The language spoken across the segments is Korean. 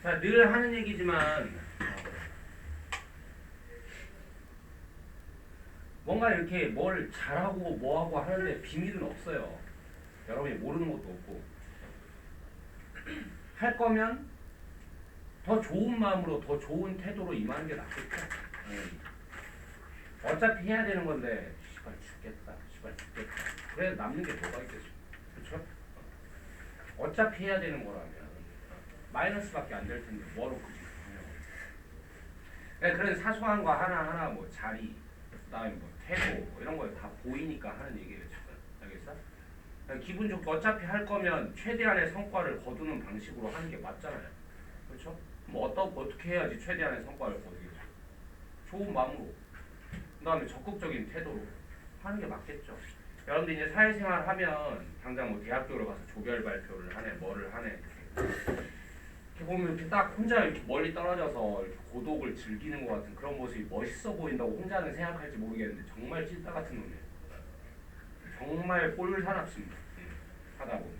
자, 늘 하는 얘기지만 뭔가 이렇게 뭘 잘하고 뭐하고 하는데 비밀은 없어요. 여러분이 모르는 것도 없고. 할 거면 더 좋은 마음으로 더 좋은 태도로 임하는 게 낫겠죠. 어차피 해야 되는 건데 시발 죽겠다. 그래 남는 게 뭐가 있겠어. 그렇죠? 어차피 해야 되는 거라면 마이너스밖에 안 될 텐데 뭐로 굳이 하냐고. 그런 사소한 거 하나하나 뭐 자리 그다음에 뭐 태도 뭐 이런 거 다 보이니까 하는 얘기예요. 알겠어? 기분 좋게 어차피 할 거면 최대한의 성과를 거두는 방식으로 하는 게 맞잖아요. 그렇죠? 뭐 어떻게 해야지 최대한의 성과를 거두겠죠? 좋은 마음으로, 그 다음에 적극적인 태도로 하는 게 맞겠죠. 여러분들 이제 사회생활 하면 당장 뭐 대학교를 가서 조별 발표를 하네, 뭐를 하네 이렇게 보면 이렇게 딱 혼자 이렇게 멀리 떨어져서 이렇게 고독을 즐기는 것 같은 그런 모습이 멋있어 보인다고 혼자는 생각할지 모르겠는데 정말 찐따 같은 놈이에요. 정말 꼴사납습니다. 하다 보면.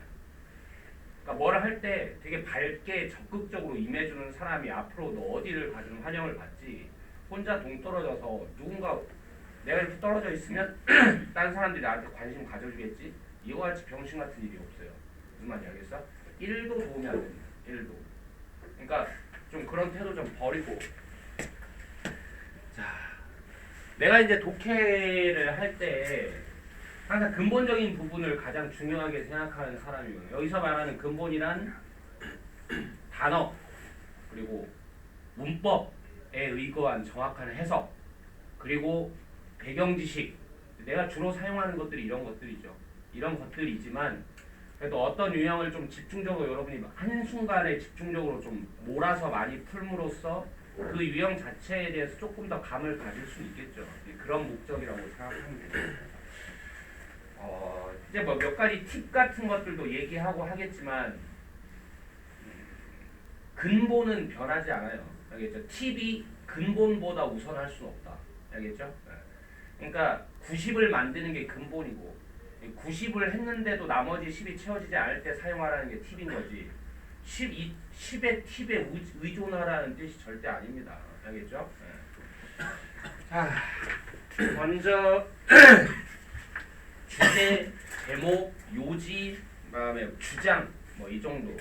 그러니까 뭘 할 때 되게 밝게 적극적으로 임해주는 사람이 앞으로도 어디를 가든 환영을 받지, 혼자 동떨어져서 누군가 내가 이렇게 떨어져 있으면 다른 사람들이 나한테 관심 가져주겠지, 이거 같이 병신 같은 일이 없어요. 무슨 말인지 알겠어? 1도 도움이 안 됩니다. 1도. 그러니까 좀 그런 태도 좀 버리고. 자, 내가 이제 독해를 할 때 항상 근본적인 부분을 가장 중요하게 생각하는 사람이거든요. 여기서 말하는 근본이란 단어 그리고 문법에 의거한 정확한 해석 그리고 배경 지식, 내가 주로 사용하는 것들이 이런 것들이죠. 이런 것들이지만 그래도 어떤 유형을 좀 집중적으로 여러분이 한순간에 집중적으로 좀 몰아서 많이 풀므로써 그 유형 자체에 대해서 조금 더 감을 가질 수 있겠죠. 그런 목적이라고 생각하면 됩니다. 이제 뭐 몇 가지 팁 같은 것들도 얘기하고 하겠지만 근본은 변하지 않아요. 알겠죠? 팁이 근본보다 우선할 수는 없다. 알겠죠? 그러니까 90을 만드는 게 근본이고 90을 했는데도 나머지 10이 채워지지 않을 때 사용하라는 게 팁인 거지, 10의 팁에 의존하라는 뜻이 절대 아닙니다. 알겠죠? 자, 먼저 주제, 제목, 요지, 그다음에 주장 뭐 이 정도.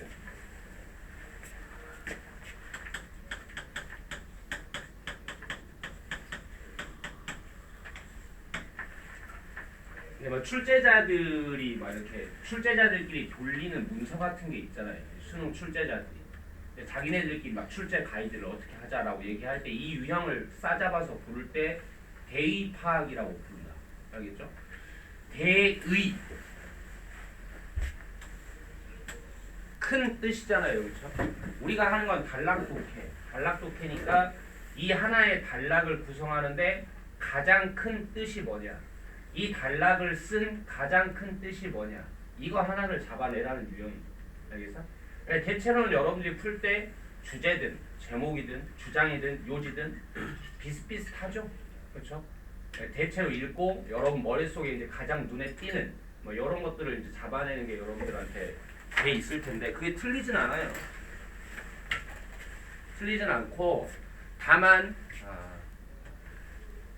뭐 출제자들이 막 이렇게 출제자들끼리 돌리는 문서 같은 게 있잖아요. 수능 출제자들이 자기네들끼리 막 출제 가이드를 어떻게 하자라고 얘기할 때 이 유형을 싸잡아서 부를 때 대의 파악이라고 부른다. 알겠죠? 대의 큰 뜻이잖아요. 그렇죠? 우리가 하는 건 단락독해니까 이 하나의 단락을 구성하는데 가장 큰 뜻이 뭐냐, 이 단락을 쓴 가장 큰 뜻이 뭐냐, 이거 하나를 잡아내라는 유형이죠. 알겠어? 대체로는 여러분들이 풀 때 주제든 제목이든 주장이든 요지든 비슷비슷하죠. 그렇죠? 대체로 읽고 여러분 머릿속에 이제 가장 눈에 띄는 뭐 이런 것들을 이제 잡아내는 게 여러분들한테 돼 있을 텐데 그게 틀리진 않아요. 틀리진 않고 다만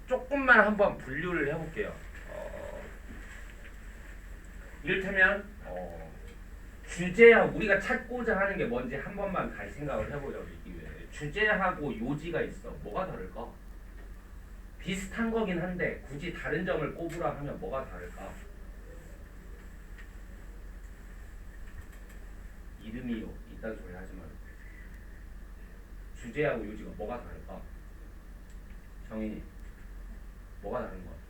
조금만 한번 분류를 해볼게요. 이를테면 주제하고 우리가 찾고자 하는 게 뭔지 한 번만 다시 생각을 해보죠. 주제하고 요지가 있어. 뭐가 다를까? 비슷한 거긴 한데 굳이 다른 점을 꼽으라 하면 뭐가 다를까? 이름이요. 이딴 소리 하지 말고. 주제하고 요지가 뭐가 다를까? 정인이 뭐가 다른 거야?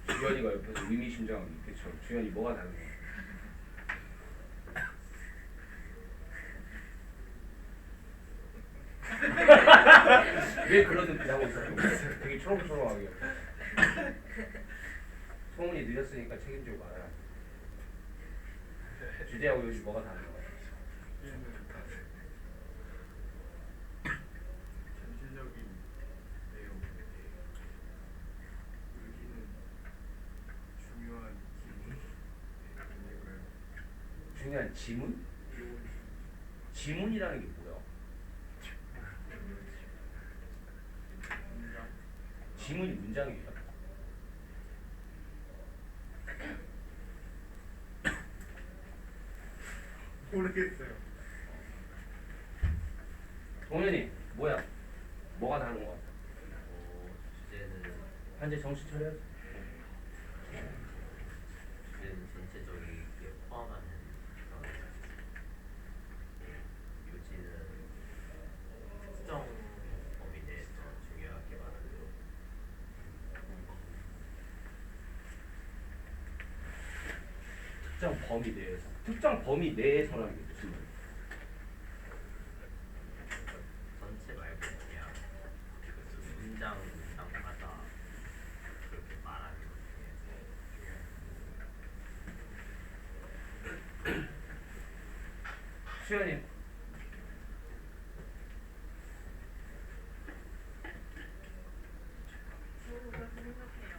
주현이가 옆에서 의미심장하고 있겠죠. 주현이 뭐가 다른 거야? 왜 그런 눈빛 하고 있어요? 되게 초롱초롱하게. 소문이 늦었으니까 책임지고 말아야. 주제하고 요지 뭐가 다른 거야? 전체적인 내용, 요지는 중요한 기본 내용을 중요한 지문? 지문이라는 게 뭐야? 문장. 지문이 문장이에요. 모르겠어요. 동현이 뭐야? 뭐가 다른 거 같아? 주제는 현재 정신 차려. 전체적이게 포함하는 그런 요지는 특정 범위 내에서 중요하게 말하는 특정 범위 내에서. 특정 범위 내에서라는 게 무슨 말이야? 전체 말고 그냥 그 문장마다 그렇게 말하는 것 중에서 중요한 수현이. 저도 그렇게 생각해요.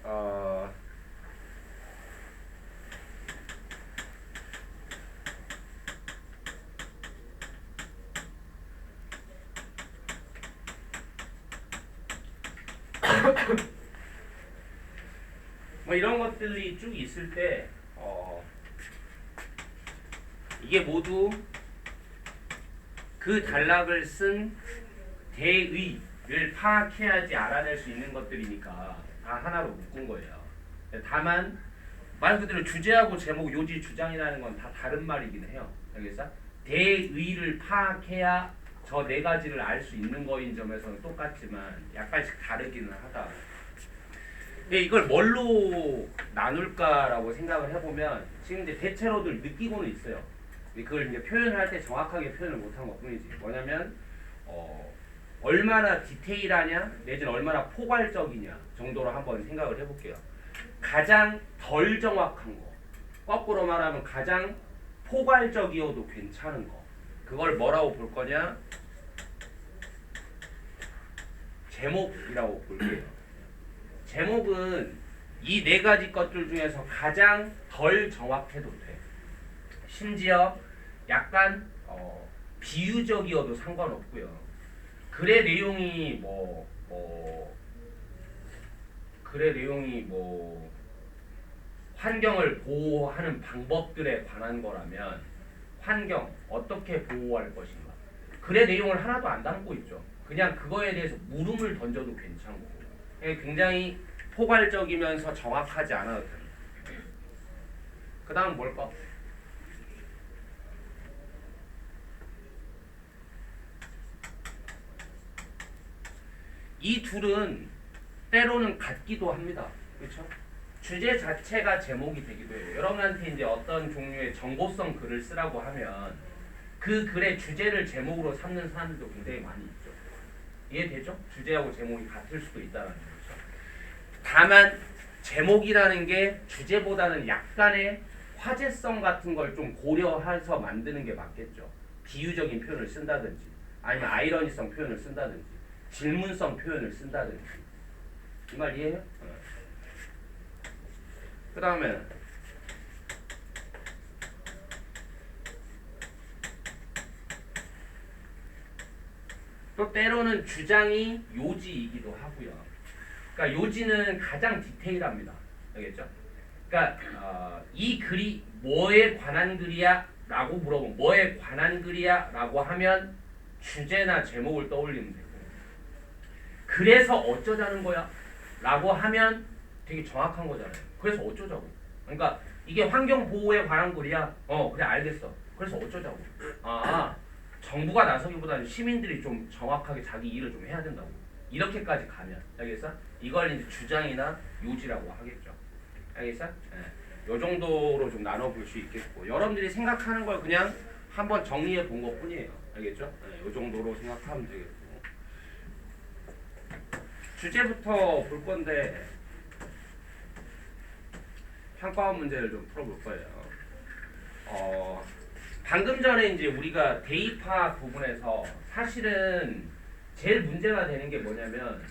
어... 뭐 이런 것들이 쭉 있을 때 이게 모두 그 단락을 쓴 대의를 파악해야지 알아낼 수 있는 것들이니까 다 하나로 묶은 거예요. 다만 말 그대로 주제하고 제목, 요지, 주장이라는 건 다 다른 말이긴 해요. 알겠어? 대의를 파악해야 저 네 가지를 알 수 있는 거인 점에서는 똑같지만 약간씩 다르기는 하다. 근데 이걸 뭘로 나눌까라고 생각을 해보면 지금 이제 대체로들 느끼고는 있어요. 근데 그걸 이제 표현할 때 정확하게 표현을 못한 것 뿐이지. 뭐냐면 얼마나 디테일하냐 내지는 얼마나 포괄적이냐 정도로 한번 생각을 해볼게요. 가장 덜 정확한 거, 거꾸로 말하면 가장 포괄적이어도 괜찮은 거, 그걸 뭐라고 볼 거냐? 제목이라고 볼게요. 제목은 이 네 가지 것들 중에서 가장 덜 정확해도 돼. 심지어 약간 비유적이어도 상관없고요. 글의 내용이 환경을 보호하는 방법들에 관한 거라면 환경 어떻게 보호할 것인가, 글의 내용을 하나도 안 담고 있죠. 그냥 그거에 대해서 물음을 던져도 괜찮고 굉장히 포괄적이면서 정확하지 않아도 됩니다. 그 다음 뭘까? 이 둘은 때로는 같기도 합니다. 그렇죠? 주제 자체가 제목이 되기도 해요. 여러분한테 이제 어떤 종류의 정보성 글을 쓰라고 하면 그 글의 주제를 제목으로 삼는 사람들도 굉장히 많이 있죠. 이해되죠? 주제하고 제목이 같을 수도 있다는 거죠. 다만 제목이라는 게 주제보다는 약간의 화제성 같은 걸 좀 고려해서 만드는 게 맞겠죠. 비유적인 표현을 쓴다든지 아니면 아이러니성 표현을 쓴다든지 질문성 표현을 쓴다든지. 이 말 이해해요? 그 다음에 또 때로는 주장이 요지이기도 하고요. 그러니까 요지는 가장 디테일합니다. 알겠죠? 그러니까 이 글이 뭐에 관한 글이야? 라고 물어보면 뭐에 관한 글이야? 라고 하면 주제나 제목을 떠올리면 되고, 그래서 어쩌자는 거야? 라고 하면 되게 정확한 거잖아요. 그래서 어쩌자고. 그러니까 이게 환경보호에 관한 글이야? 그래 알겠어. 그래서 어쩌자고. 정부가 나서기보다는 시민들이 좀 정확하게 자기 일을 좀 해야 된다고. 이렇게까지 가면 알겠어? 이걸 이제 주장이나 요지라고 하겠죠. 알겠어? 요 정도로 좀 나눠볼 수 있겠고, 여러분들이 생각하는 걸 그냥 한번 정리해 본 것 뿐이에요. 알겠죠? 요 정도로 생각하면 되겠고, 주제부터 볼 건데 평가원 문제를 좀 풀어볼 거예요. 방금 전에 이제 우리가 대입학 부분에서 사실은 제일 문제가 되는 게 뭐냐면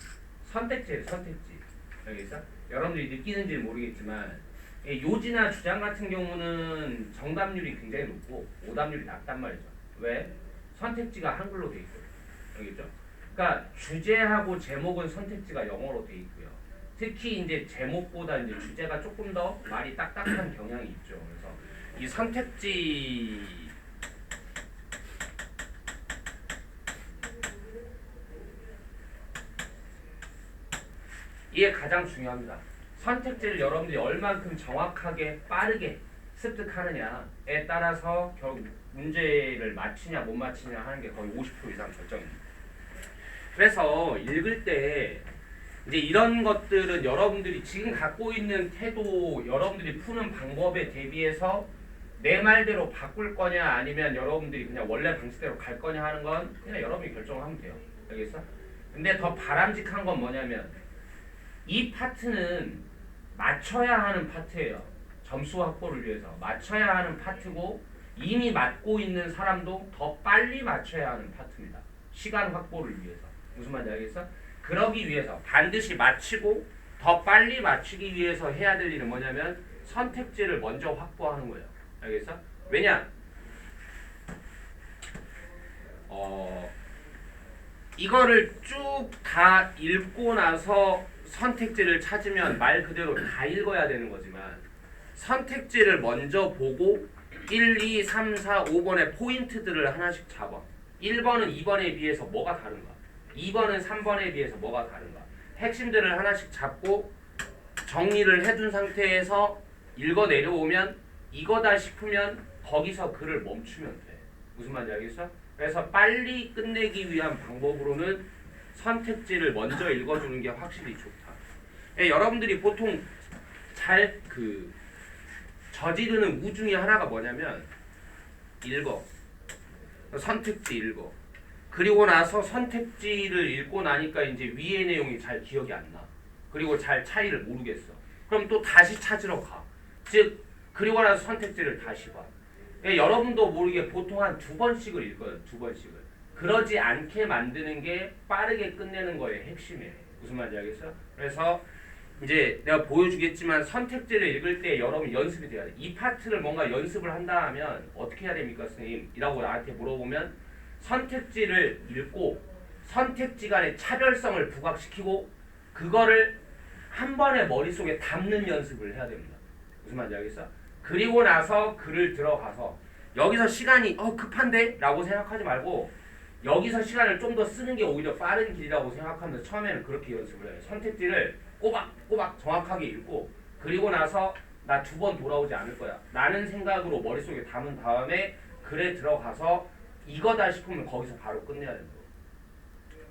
선택지예요. 선택지. 알겠어? 여러분들이 느끼는지 모르겠지만 요지나 주장 같은 경우는 정답률이 굉장히 높고 오답률이 낮단 말이죠. 왜? 선택지가 한글로 돼 있거든요. 알겠죠? 그러니까 주제하고 제목은 선택지가 영어로 돼 있고요. 특히 이제 제목보다 이제 주제가 조금 더 말이 딱딱한 경향이 있죠. 그래서 이 선택지 이게 가장 중요합니다. 선택지를 여러분들이 얼만큼 정확하게 빠르게 습득하느냐에 따라서 결국 문제를 맞히냐 못 맞히냐 하는 게 거의 50% 이상 결정입니다. 그래서 읽을 때 이제 이런 것들은 여러분들이 지금 갖고 있는 태도, 여러분들이 푸는 방법에 대비해서 내 말대로 바꿀 거냐 아니면 여러분들이 그냥 원래 방식대로 갈 거냐 하는 건 그냥 여러분이 결정하면 돼요. 알겠어? 근데 더 바람직한 건 뭐냐면 이 파트는 맞춰야 하는 파트예요. 점수 확보를 위해서 맞춰야 하는 파트고 이미 맞고 있는 사람도 더 빨리 맞춰야 하는 파트입니다. 시간 확보를 위해서. 무슨 말인지 알겠어? 그러기 위해서 반드시 맞히고 더 빨리 맞추기 위해서 해야 될 일은 뭐냐면 선택지를 먼저 확보하는 거예요. 알겠어? 왜냐? 이거를 쭉 다 읽고 나서 선택지를 찾으면 말 그대로 다 읽어야 되는 거지만 선택지를 먼저 보고 1, 2, 3, 4, 5번의 포인트들을 하나씩 잡아. 1번은 2번에 비해서 뭐가 다른가? 2번은 3번에 비해서 뭐가 다른가? 핵심들을 하나씩 잡고 정리를 해둔 상태에서 읽어 내려오면 이거다 싶으면 거기서 글을 멈추면 돼. 무슨 말인지 알겠어? 그래서 빨리 끝내기 위한 방법으로는 선택지를 먼저 읽어주는 게 확실히 좋다. 여러분들이 보통 잘 저지르는 우 중에 하나가 뭐냐면 읽어. 선택지 읽어. 그리고 나서 선택지를 읽고 나니까 이제 위의 내용이 잘 기억이 안 나. 그리고 잘 차이를 모르겠어. 그럼 또 다시 찾으러 가. 즉 그리고 나서 선택지를 다시 봐. 여러분도 모르게 보통 한 2번씩을 읽어요. 2번씩을. 그러지 않게 만드는 게 빠르게 끝내는 거의 핵심이에요. 무슨 말인지 알겠어? 그래서 이제 내가 보여주겠지만 선택지를 읽을 때 여러분 연습이 돼야 돼. 이 파트를 뭔가 연습을 한다 하면 어떻게 해야 됩니까, 선생님? 이라고 나한테 물어보면 선택지를 읽고 선택지 간의 차별성을 부각시키고 그거를 한 번에 머릿속에 담는 연습을 해야 됩니다. 무슨 말인지 알겠어? 그리고 나서 글을 들어가서 여기서 시간이 급한데? 라고 생각하지 말고 여기서 시간을 좀 더 쓰는 게 오히려 빠른 길이라고 생각하면서 처음에는 그렇게 연습을 해요. 선택지를 꼬박꼬박 정확하게 읽고 그리고 나서 나 2번 돌아오지 않을 거야 라는 생각으로 머릿속에 담은 다음에 글에 들어가서 이거다 싶으면 거기서 바로 끝내야 된다고.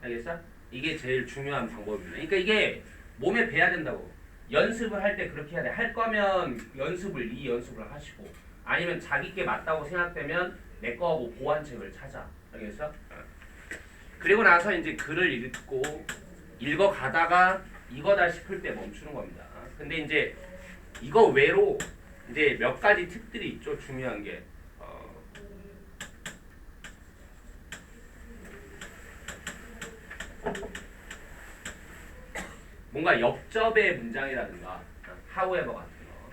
알겠어? 이게 제일 중요한 방법입니다. 그러니까 이게 몸에 배야 된다고. 연습을 할 때 그렇게 해야 돼. 할 거면 이 연습을 하시고 아니면 자기께 맞다고 생각되면 내 거하고 보완책을 찾아. 알겠어? 그리고 나서 이제 글을 읽고 읽어가다가 이거다 싶을 때 멈추는 겁니다. 근데 이제 이거 외로 이제 몇 가지 팁들이 있죠. 중요한 게 뭔가 역접의 문장이라든가 however 같은 거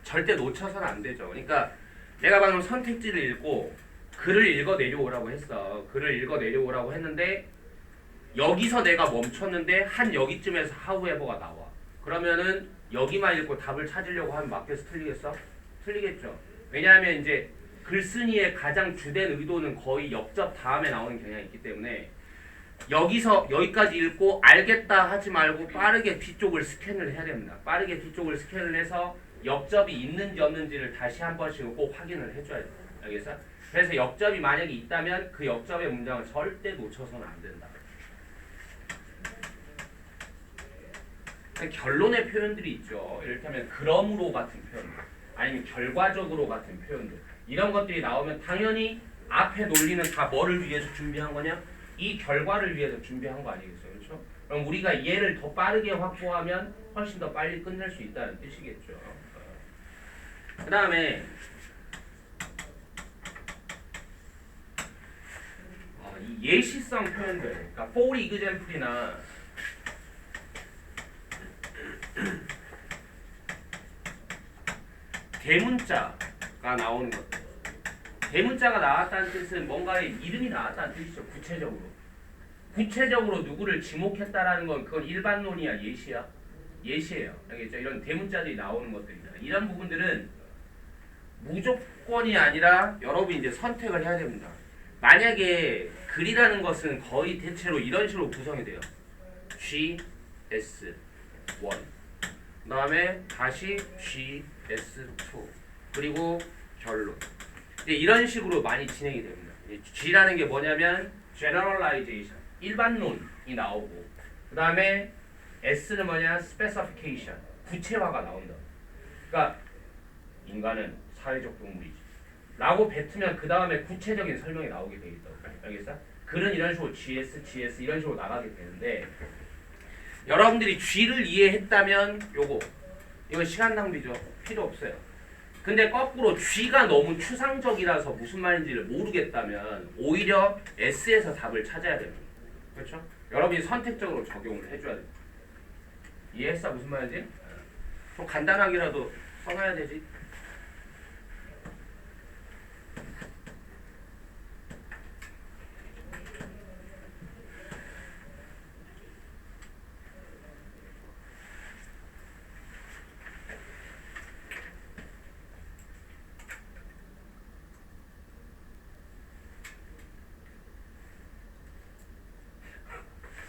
절대 놓쳐서는 안 되죠. 그러니까 내가 방금 선택지를 읽고 글을 읽어 내려오라고 했어. 글을 읽어 내려오라고 했는데 여기서 내가 멈췄는데 한 여기쯤에서 however가 나와. 그러면은 여기만 읽고 답을 찾으려고 하면 맞겠어? 틀리겠어? 틀리겠죠. 왜냐하면 이제 글쓴이의 가장 주된 의도는 거의 역접 다음에 나오는 경향이 있기 때문에 여기서 여기까지 읽고 알겠다 하지 말고 빠르게 뒤쪽을 스캔을 해야 됩니다. 빠르게 뒤쪽을 스캔을 해서 역접이 있는지 없는지를 다시 한 번씩 꼭 확인을 해줘야 돼요. 알겠어? 그래서 역접이 만약에 있다면 그 역접의 문장을 절대 놓쳐서는 안 된다. 결론의 표현들이 있죠. 이를테면 그러므로 같은 표현, 아니면 결과적으로 같은 표현들. 이런 것들이 나오면 당연히 앞에 논리는 다 뭐를 위해서 준비한 거냐? 이 결과를 위해서 준비한 거 아니겠어요? 그렇죠? 그럼 우리가 이해를 더 빠르게 확보하면 훨씬 더 빨리 끝낼 수 있다는 뜻이겠죠. 그 다음에 이 예시성 표현들, 그러니까 for example이나 대문자가 나오는 것들. 대문자가 나왔다는 뜻은 뭔가의 이름이 나왔다는 뜻이죠. 구체적으로. 구체적으로 누구를 지목했다라는 건 그건 일반론이야, 예시야? 예시예요. 알겠죠? 이런 대문자들이 나오는 것들이다. 이런 부분들은 무조건이 아니라 여러분이 이제 선택을 해야 됩니다. 만약에 글이라는 것은 거의 대체로 이런 식으로 구성이 돼요. G, S, 1. 그 다음에 다시 G, S, 2. 그리고 결론. 이제 이런 식으로 많이 진행이 됩니다. G라는 게 뭐냐면 generalization, 일반론이 나오고, 그 다음에 S는 뭐냐? specification, 구체화가 나온다. 그러니까 인간은 사회적 동물이지 라고 뱉으면 그 다음에 구체적인 설명이 나오게 돼 있다고. 알겠어? 글은 이런 식으로 GS, GS 이런 식으로 나가게 되는데, 여러분들이 G를 이해했다면 이건 시간 낭비죠. 필요 없어요. 근데 거꾸로 G가 너무 추상적이라서 무슨 말인지를 모르겠다면 오히려 S에서 답을 찾아야 됩니다. 그렇죠? 여러분이 선택적으로 적용을 해줘야 됩니다. 이해했어? 무슨 말인지? 좀 간단하게라도 써놔야 되지.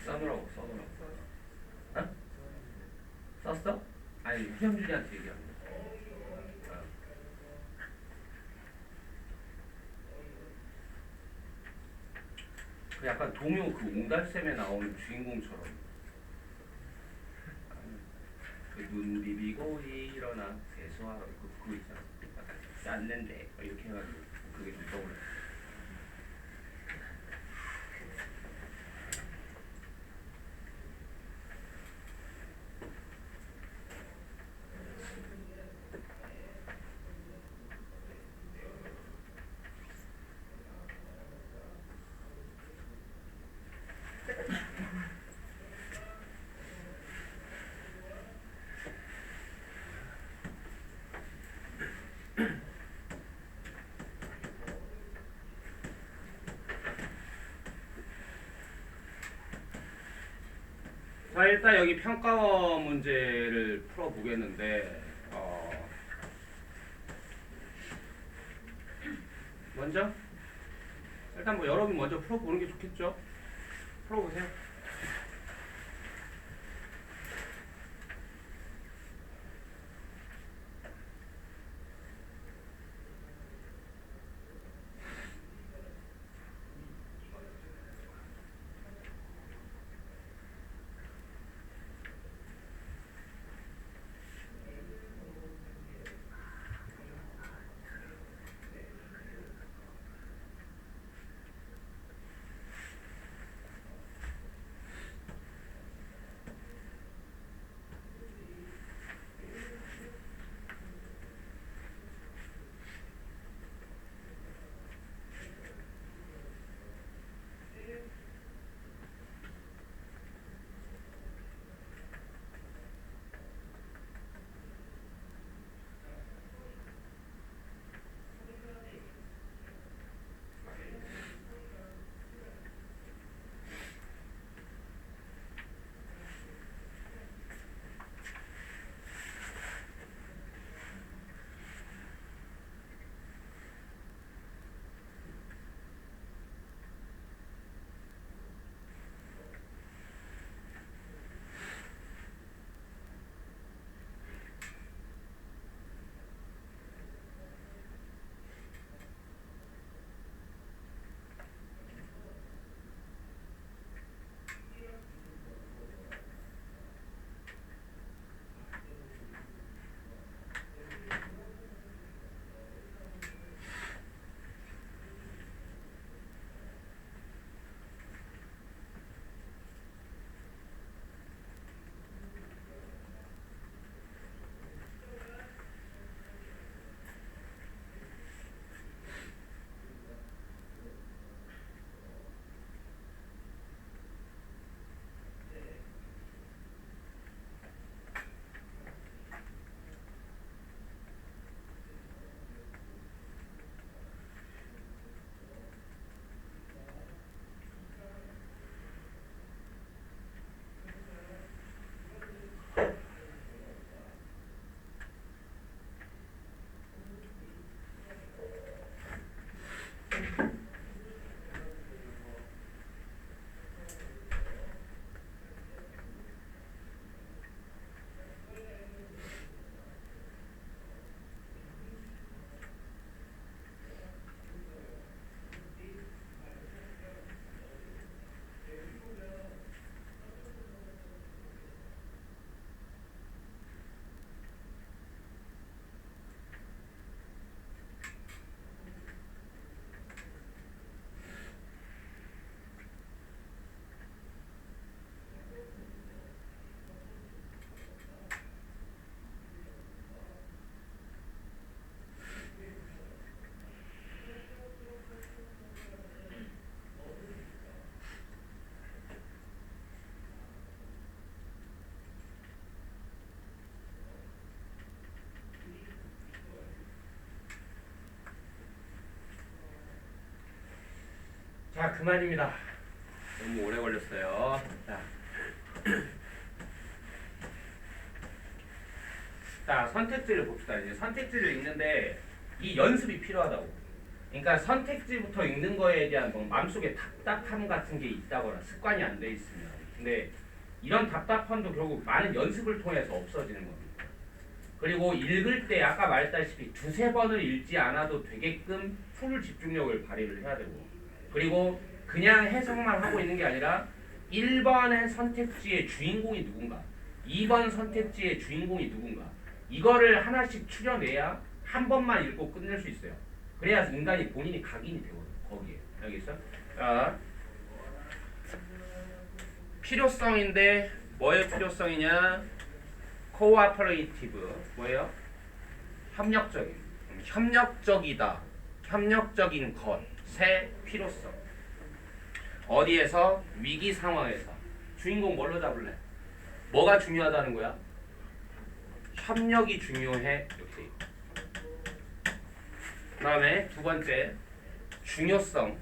써놓으라고. 어? 썼어? 아니 후영준이한테 얘기하는 거야. 그 약간 동요 그 옹달샘에 나오는 주인공처럼 그 눈 비비고 일어나 세수하러 그거 있잖아. 약간 쌌는데 이렇게 해가지고 그게 좀 떠올라. 자, 일단 여기 평가원 문제를 풀어보겠는데 먼저 일단 뭐 여러분 먼저 풀어보는 게 좋겠죠? 풀어보세요. 자, 그만입니다. 너무 오래 걸렸어요. 자, 선택지를 봅시다. 이제 선택지를 읽는데 이 연습이 필요하다고. 그러니까 선택지부터 읽는 거에 대한 뭐 마음속에 답답함 같은 게 있다거나 습관이 안 돼 있으면. 근데 이런 답답함도 결국 많은 연습을 통해서 없어지는 겁니다. 그리고 읽을 때 아까 말했다시피 두세 번을 읽지 않아도 되게끔 풀 집중력을 발휘를 해야 되고, 그리고 그냥 해석만 하고 있는 게 아니라 1번의 선택지의 주인공이 누군가, 2번 선택지의 주인공이 누군가, 이거를 하나씩 추려내야 한 번만 읽고 끝낼 수 있어요. 그래야 인간이 본인이 각인이 되거든. 거기에. 알겠어? 자, 필요성인데 뭐의 필요성이냐? cooperative. 뭐예요? 협력적인. 협력적이다. 협력적인 것의 필요성. 어디에서? 위기 상황에서. 주인공 뭘로 잡을래? 뭐가 중요하다는 거야? 협력이 중요해. 이렇게. 그 다음에 두 번째, 중요성.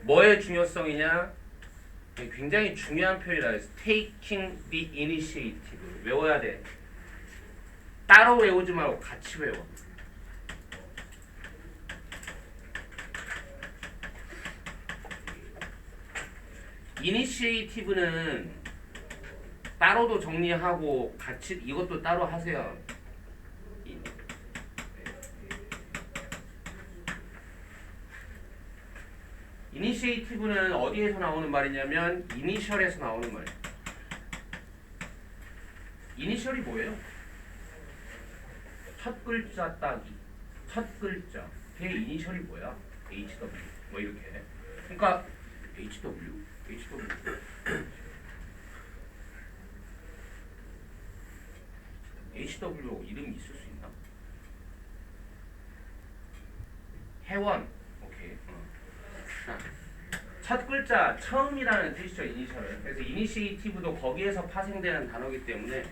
뭐의 중요성이냐? 굉장히 중요한 표현이라 해서 taking the initiative. 외워야 돼. 따로 외우지 말고 같이 외워. 이니시에이티브는 따로도 정리하고 같이 이것도 따로 하세요. 이니시에이티브는 어디에서 나오는 말이냐면 이니셜에서 나오는 말이에요. 이니셜이 뭐예요? 첫 글자 따기. 첫 글자. 걔 이니셜이 뭐야? HW. 뭐 이렇게. 그러니까 HW. HW 이름이 있을 수 있나? 회원. 오케이. 첫 글자 처음이라는 뜻이죠. 이니셜은. 그래서 이니시에이티브도 거기에서 파생되는 단어이기 때문에.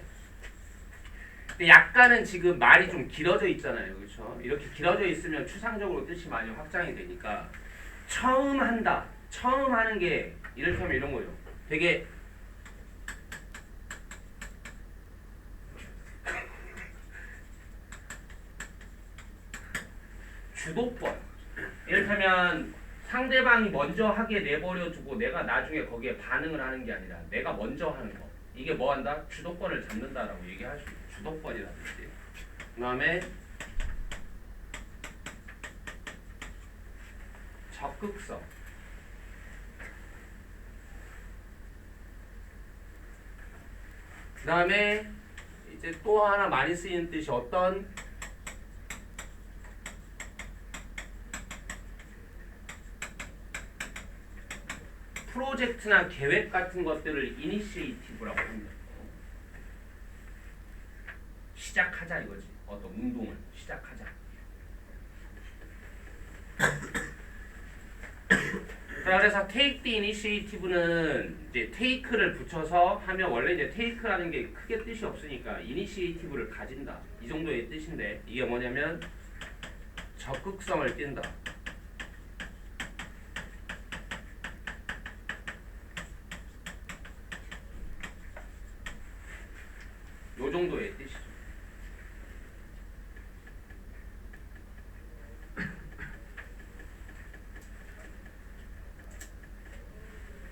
근데 약간은 지금 말이 좀 길어져 있잖아요. 그렇죠? 이렇게 길어져 있으면 추상적으로 뜻이 많이 확장이 되니까 처음 한다. 처음 하는 게 이를테면 이런 거예요. 되게 주도권. 이를테면 상대방이 먼저 하게 내버려두고 내가 나중에 거기에 반응을 하는 게 아니라 내가 먼저 하는 거. 이게 뭐 한다? 주도권을 잡는다라고 얘기할 수 있어요. 주도권이라는 뜻이에요. 그 다음에 적극성. 그 다음에 이제 또 하나 많이 쓰이는 뜻이 어떤 프로젝트나 계획 같은 것들을 이니시에이티브라고 합니다. 시작하자 이거지. 어떤 운동을 시작하자. 자, 그래서 take the initiative는 이제 take를 붙여서 하면 원래 이제 take라는 게 크게 뜻이 없으니까 initiative를 가진다. 이 정도의 뜻인데 이게 뭐냐면 적극성을 띈다. 요 정도의 뜻이죠.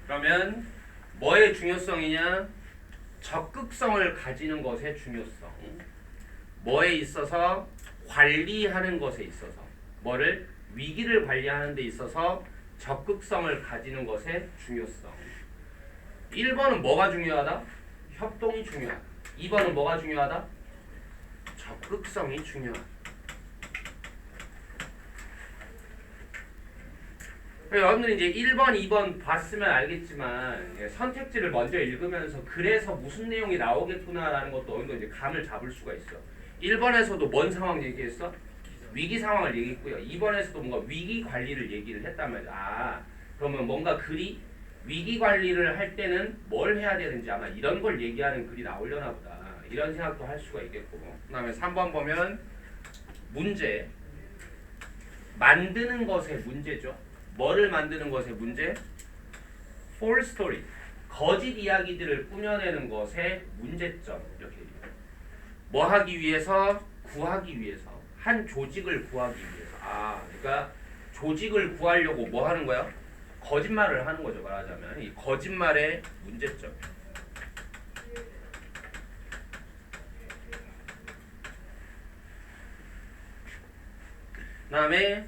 그러면 뭐의 중요성이냐? 적극성을 가지는 것의 중요성. 뭐에 있어서? 관리하는 것에 있어서. 뭐를? 위기를 관리하는 데 있어서 적극성을 가지는 것의 중요성. 1번은 뭐가 중요하다? 협동이 중요하다. 2번은 뭐가 중요하다? 적극성이 중요하다. 여러분들이 이제 1번, 2번 봤으면 알겠지만 선택지를 먼저 읽으면서 그래서 무슨 내용이 나오겠구나라는 것도 어느 정도 이제 감을 잡을 수가 있어. 1번에서도 뭔 상황 얘기했어? 위기 상황을 얘기했고요. 2번에서도 뭔가 위기 관리를 얘기를 했단 말이야. 아, 그러면 뭔가 글이 위기 관리를 할 때는 뭘 해야 되는지 아마 이런 걸 얘기하는 글이 나오려나 보다. 이런 생각도 할 수가 있겠고. 그 다음에 3번 보면 문제. 만드는 것의 문제죠. 뭐를 만드는 것의 문제? false story. 거짓 이야기들을 꾸며내는 것의 문제점. 이렇게 얘기해요. 뭐 하기 위해서? 구하기 위해서. 한 조직을 구하기 위해서. 그러니까 조직을 구하려고 뭐 하는 거야? 거짓말을 하는 거죠. 말하자면 이 거짓말의 문제점. 그다음에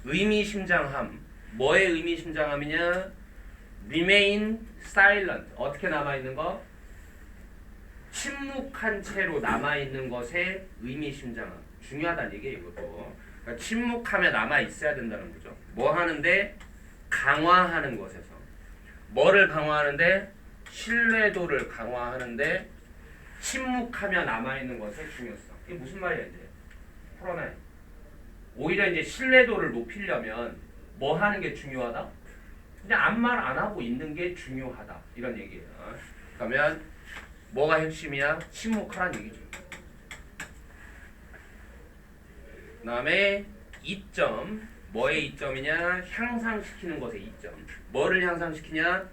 의미심장함. 뭐의 의미심장함이냐? remain silent. 어떻게 남아있는 거? 침묵한 채로 남아있는 것의 의미심장함. 중요하다는 얘기예요. 이것도. 그러니까 침묵하며 남아있어야 된다는 거죠. 뭐 하는데? 강화하는 것에서. 뭐를 강화하는데? 신뢰도를 강화하는데 침묵하며 남아있는 것의 중요성. 이게 무슨 말이야 이제? 풀어내. 오히려 이제 신뢰도를 높이려면 뭐 하는 게 중요하다? 그냥 아무 말 안 하고 있는 게 중요하다. 이런 얘기예요. 그러면 뭐가 핵심이야? 침묵하라는 얘기죠. 그 다음에 이점. 뭐의 이점이냐? 향상시키는 것의 이점. 뭐를 향상시키냐?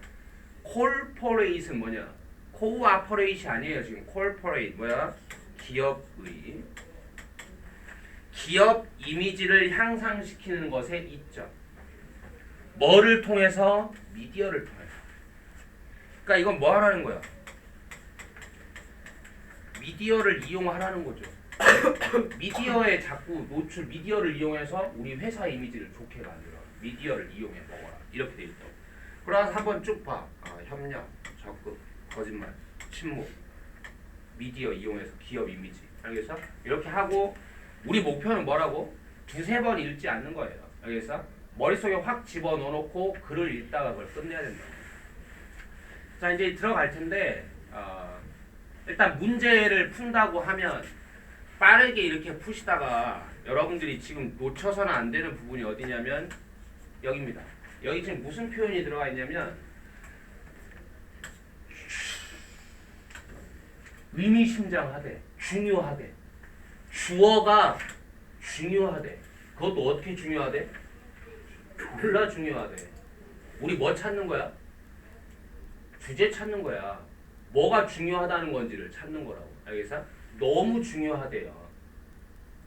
corporate은 뭐냐? cooperate 아니에요. 지금 corporate 뭐야? 기업의. 기업 이미지를 향상시키는 것의 이점. 뭐를 통해서? 미디어를 통해서. 그러니까 이건 뭐 하라는 거야? 미디어를 이용하라는 거죠. 미디어에 자꾸 노출, 미디어를 이용해서 우리 회사 이미지를 좋게 만들어. 미디어를 이용해 먹어라. 이렇게 돼 있다. 그래서 한번 쭉 봐. 협력, 적극, 거짓말, 침묵, 미디어 이용해서 기업 이미지. 알겠어? 이렇게 하고 우리 목표는 뭐라고? 두세 번 읽지 않는 거예요. 알겠어? 머릿속에 확 집어넣어놓고 글을 읽다가 그걸 끝내야 된다. 자, 이제 들어갈 텐데 일단 문제를 푼다고 하면 빠르게 이렇게 푸시다가 여러분들이 지금 놓쳐서는 안 되는 부분이 어디냐면 여기입니다. 여기 지금 무슨 표현이 들어가 있냐면 의미심장하대, 중요하대. 주어가 중요하대. 그것도 어떻게 중요하대? 졸라 중요하대. 우리 뭐 찾는 거야? 주제 찾는 거야. 뭐가 중요하다는 건지를 찾는 거라고. 알겠어? 너무 중요하대요.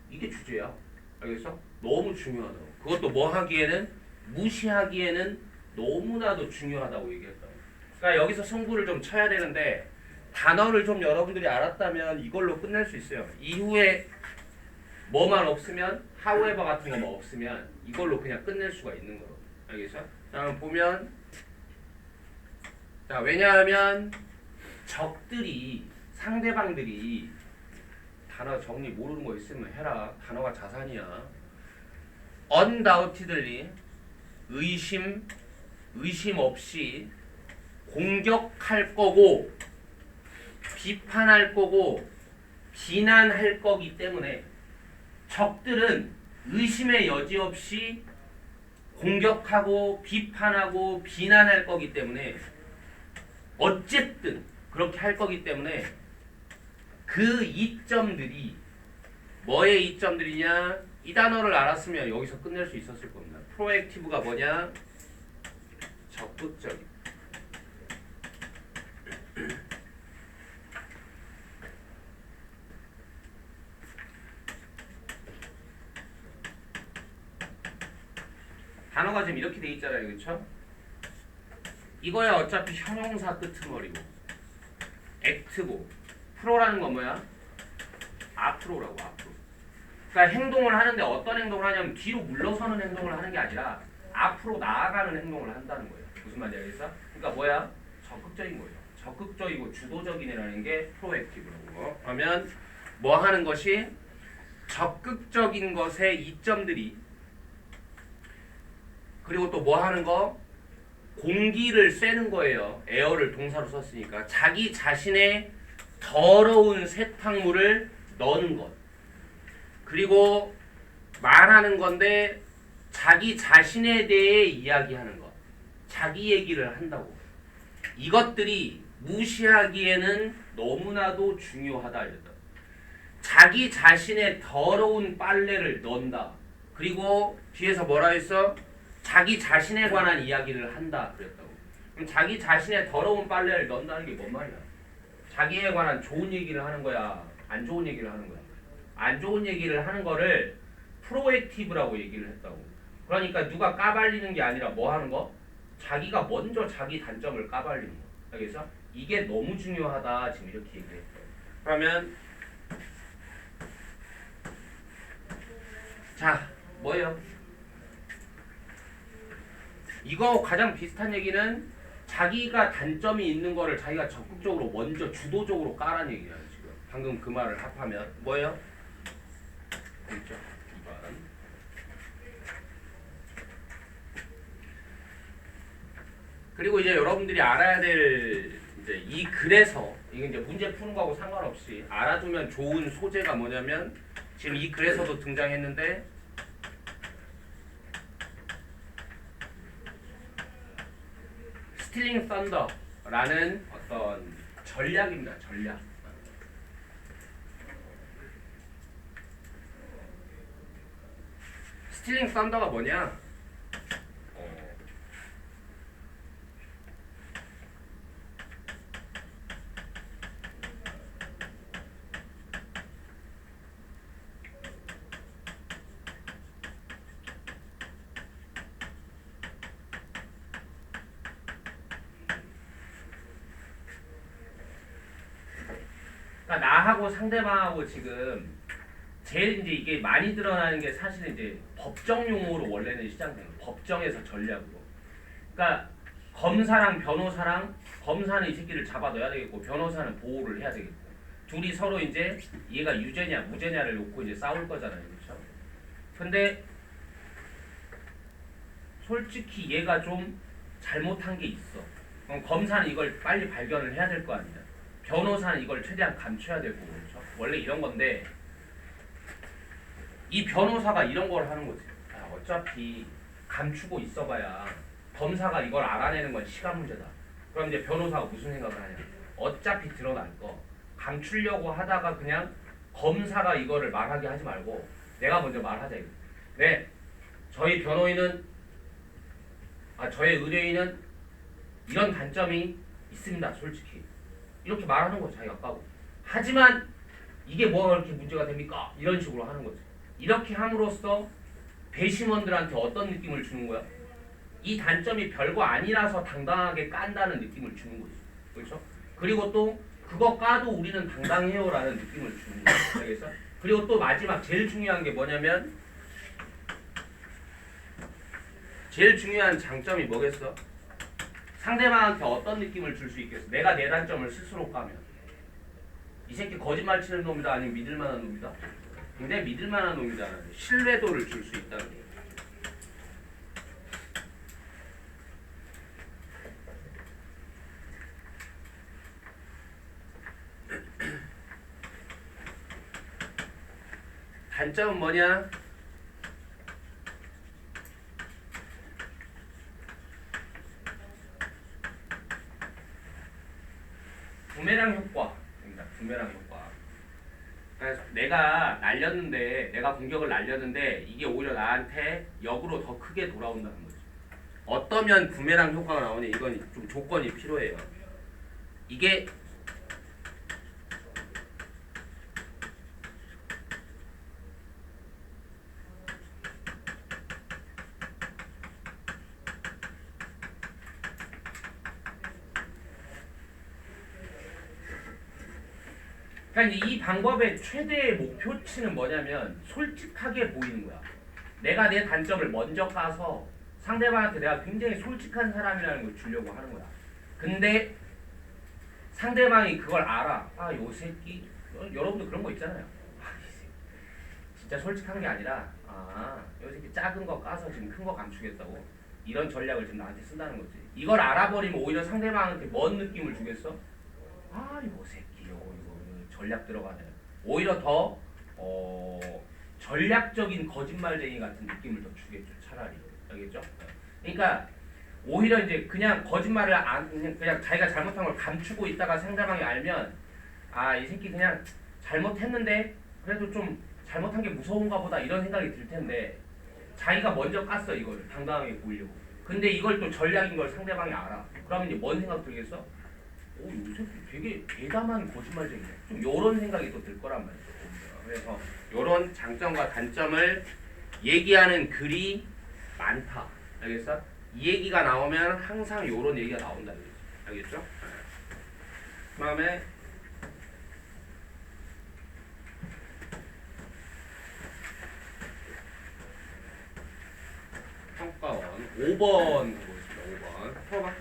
이게 주제야. 알겠어? 너무 중요하다고. 그것도 뭐 하기에는? 무시하기에는 너무나도 중요하다고 얘기했다고. 그러니까 여기서 승부를 좀 쳐야 되는데 단어를 좀 여러분들이 알았다면 이걸로 끝낼 수 있어요. 이후에 뭐만 없으면 however 같은 거만 없으면 이걸로 그냥 끝낼 수가 있는 거로. 알겠어? 자, 보면 자, 왜냐하면 적들이 상대방들이 단어 정리 모르는 거 있으면 해라. 단어가 자산이야. undoubtedly 의심 없이 공격할 거고 비판할 거고 비난할 거기 때문에 적들은 의심의 여지 없이 공격하고 비판하고 비난할 거기 때문에 어쨌든 그렇게 할 거기 때문에 그 이점들이 뭐의 이점들이냐? 이 단어를 알았으면 여기서 끝낼 수 있었을 겁니다. 프로액티브가 뭐냐? 적극적인. 단어가 지금 이렇게 돼 있잖아요. 그렇죠? 이거야 어차피 형용사 끄트머리고 액트고 프로라는 건 뭐야? 앞으로라고. 앞으로. 그러니까 행동을 하는데 어떤 행동을 하냐면 뒤로 물러서는 행동을 하는 게 아니라 앞으로 나아가는 행동을 한다는 거예요. 무슨 말인지 알겠어? 그러니까 뭐야? 적극적인 거예요. 적극적이고 주도적인이라는 게 프로액티브라고. 그러면 뭐 하는 것이? 적극적인 것의 이점들이 그리고 또 뭐 하는 거? 공기를 쐬는 거예요. 에어를 동사로 썼으니까. 자기 자신의 더러운 세탁물을 넣는 것. 그리고 말하는 건데 자기 자신에 대해 이야기하는 것. 자기 얘기를 한다고. 이것들이 무시하기에는 너무나도 중요하다. 이랬다. 자기 자신의 더러운 빨래를 넣는다. 그리고 뒤에서 뭐라 했어? 자기 자신에 관한 이야기를 한다 그랬다고. 그럼 자기 자신의 더러운 빨래를 넣는다는 게 뭔 말이야? 자기에 관한 좋은 얘기를 하는 거야? 안 좋은 얘기를 하는 거야? 안 좋은 얘기를 하는 거를 프로액티브라고 얘기를 했다고. 그러니까 누가 까발리는 게 아니라 뭐 하는 거? 자기가 먼저 자기 단점을 까발리는 거. 알겠어? 이게 너무 중요하다 지금 이렇게 얘기해. 그러면 자 뭐예요? 이거 가장 비슷한 얘기는 자기가 단점이 있는 거를 자기가 적극적으로 먼저 주도적으로 까라는 얘기야 지금. 방금 그 말을 합하면 뭐예요? 있죠. 2번. 그리고 이제 여러분들이 알아야 될 이제 이 글에서 이게 이제 문제 푸는 거하고 상관없이 알아두면 좋은 소재가 뭐냐면 지금 이 글에서도 등장했는데 스틸링 썬더라는 어떤 전략입니다. 전략. 스틸링 썬더가 뭐냐? 그러니까 나하고 상대방하고 지금 제일 이제 이게 많이 드러나는 게 사실은 이제 법정 용어로 원래는 시작되는 거예요. 법정에서 전략으로. 그러니까 검사랑 변호사랑 검사는 이 새끼를 잡아 넣어야 되겠고 변호사는 보호를 해야 되겠고 둘이 서로 이제 얘가 유죄냐 무죄냐를 놓고 이제 싸울 거잖아요. 그렇죠? 근데 솔직히 얘가 좀 잘못한 게 있어. 그럼 검사는 이걸 빨리 발견을 해야 될 거 아니야. 변호사는 이걸 최대한 감춰야 되고 그렇죠? 원래 이런 건데 이 변호사가 이런 걸 하는 거지. 어차피 감추고 있어봐야 검사가 이걸 알아내는 건 시간 문제다. 그럼 이제 변호사가 무슨 생각을 하냐? 어차피 드러날 거 감추려고 하다가 그냥 검사가 이거를 말하게 하지 말고 내가 먼저 말하자 이거. 네, 저희 변호인은 저희 의뢰인은 이런 단점이 있습니다. 솔직히 이렇게 말하는 거죠. 자기가 까고. 하지만 이게 뭐가 그렇게 문제가 됩니까? 이런 식으로 하는 거죠. 이렇게 함으로써 배심원들한테 어떤 느낌을 주는 거야? 이 단점이 별거 아니라서 당당하게 깐다는 느낌을 주는 거지. 그렇죠? 그리고 또 그거 까도 우리는 당당해요라는 느낌을 주는 거야. 알겠어? 그리고 또 마지막 제일 중요한 게 뭐냐면 제일 중요한 장점이 뭐겠어? 상대방한테 어떤 느낌을 줄 수 있겠어? 내가 내 단점을 스스로 까면 이 새끼 거짓말 치는 놈이다 아니면 믿을 만한 놈이다? 굉장히 믿을 만한 놈이잖아. 신뢰도를 줄 수 있다는 거. 단점은 뭐냐? 부메랑 효과입니다. 부메랑 효과. 그래서 내가 날렸는데 내가 공격을 날렸는데 이게 오히려 나한테 역으로 더 크게 돌아온다는 거지. 어떠면 부메랑 효과가 나오냐? 이건 좀 조건이 필요해요. 이게 그러니까 이 방법의 최대의 목표치는 뭐냐면 솔직하게 보이는 거야. 내가 내 단점을 먼저 까서 상대방한테 내가 굉장히 솔직한 사람이라는 걸 주려고 하는 거야. 근데 상대방이 그걸 알아. 요 새끼. 여러분도 그런 거 있잖아요. 이 새끼. 진짜 솔직한 게 아니라 요 새끼 작은 거 까서 지금 큰 거 감추겠다고. 이런 전략을 지금 나한테 쓴다는 거지. 이걸 알아버리면 오히려 상대방한테 뭔 느낌을 주겠어? 요 새끼. 이거 전략 들어가네. 오히려 더 전략적인 거짓말쟁이 같은 느낌을 더 주겠죠. 차라리. 알겠죠? 그러니까 오히려 이제 그냥 거짓말을 그냥 자기가 잘못한 걸 감추고 있다가 상대방이 알면 이 새끼 그냥 잘못했는데 그래도 좀 잘못한 게 무서운가 보다 이런 생각이 들 텐데 자기가 먼저 깠어 이거를 당당하게 보이려고. 근데 이걸 또 전략인 걸 상대방이 알아. 그러면 이제 뭔 생각 들겠어? 오, 요새 되게 대담한 거짓말쟁이네. 좀 요런 생각이 또 들 거란 말이죠. 그래서 요런 장점과 단점을 얘기하는 글이 많다. 알겠어? 이 얘기가 나오면 항상 요런 얘기가 나온다. 알겠죠? 그 다음에 평가원 5번 보겠습니다. 5번 풀어봐.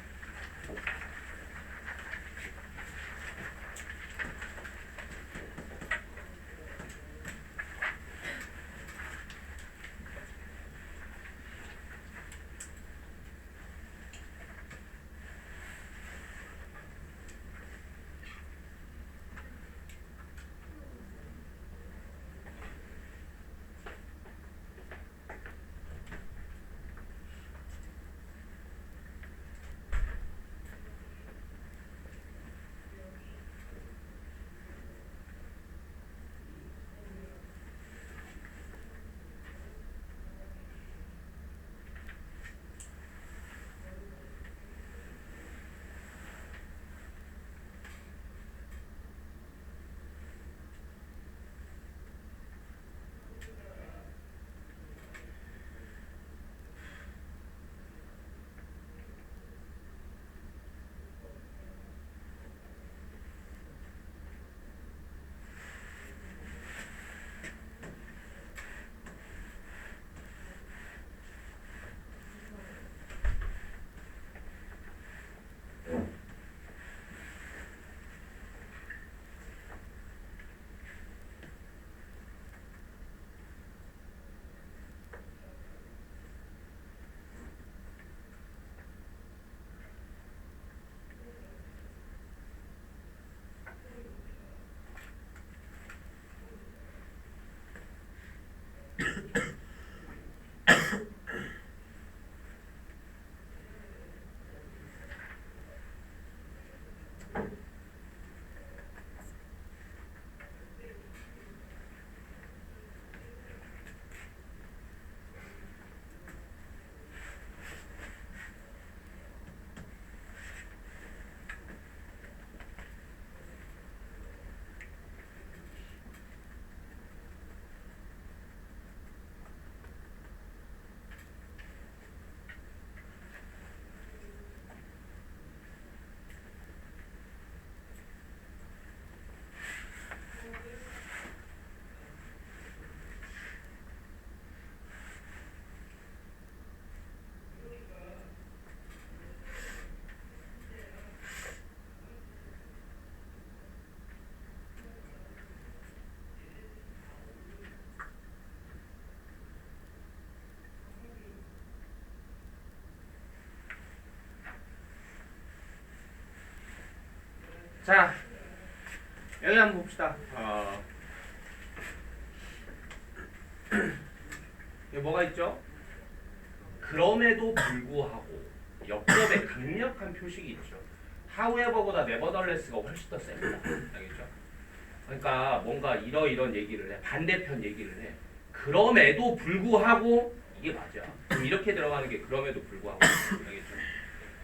자, 여기 한번 봅시다. 여기 뭐가 있죠? 그럼에도 불구하고 역접에 강력한 표식이 있죠. however보다 nevertheless가 훨씬 더 셉니다. 알겠죠? 그러니까 뭔가 이런 얘기를 해. 반대편 얘기를 해. 그럼에도 불구하고 이게 맞아. 그럼 이렇게 들어가는 게 그럼에도 불구하고. 알겠죠?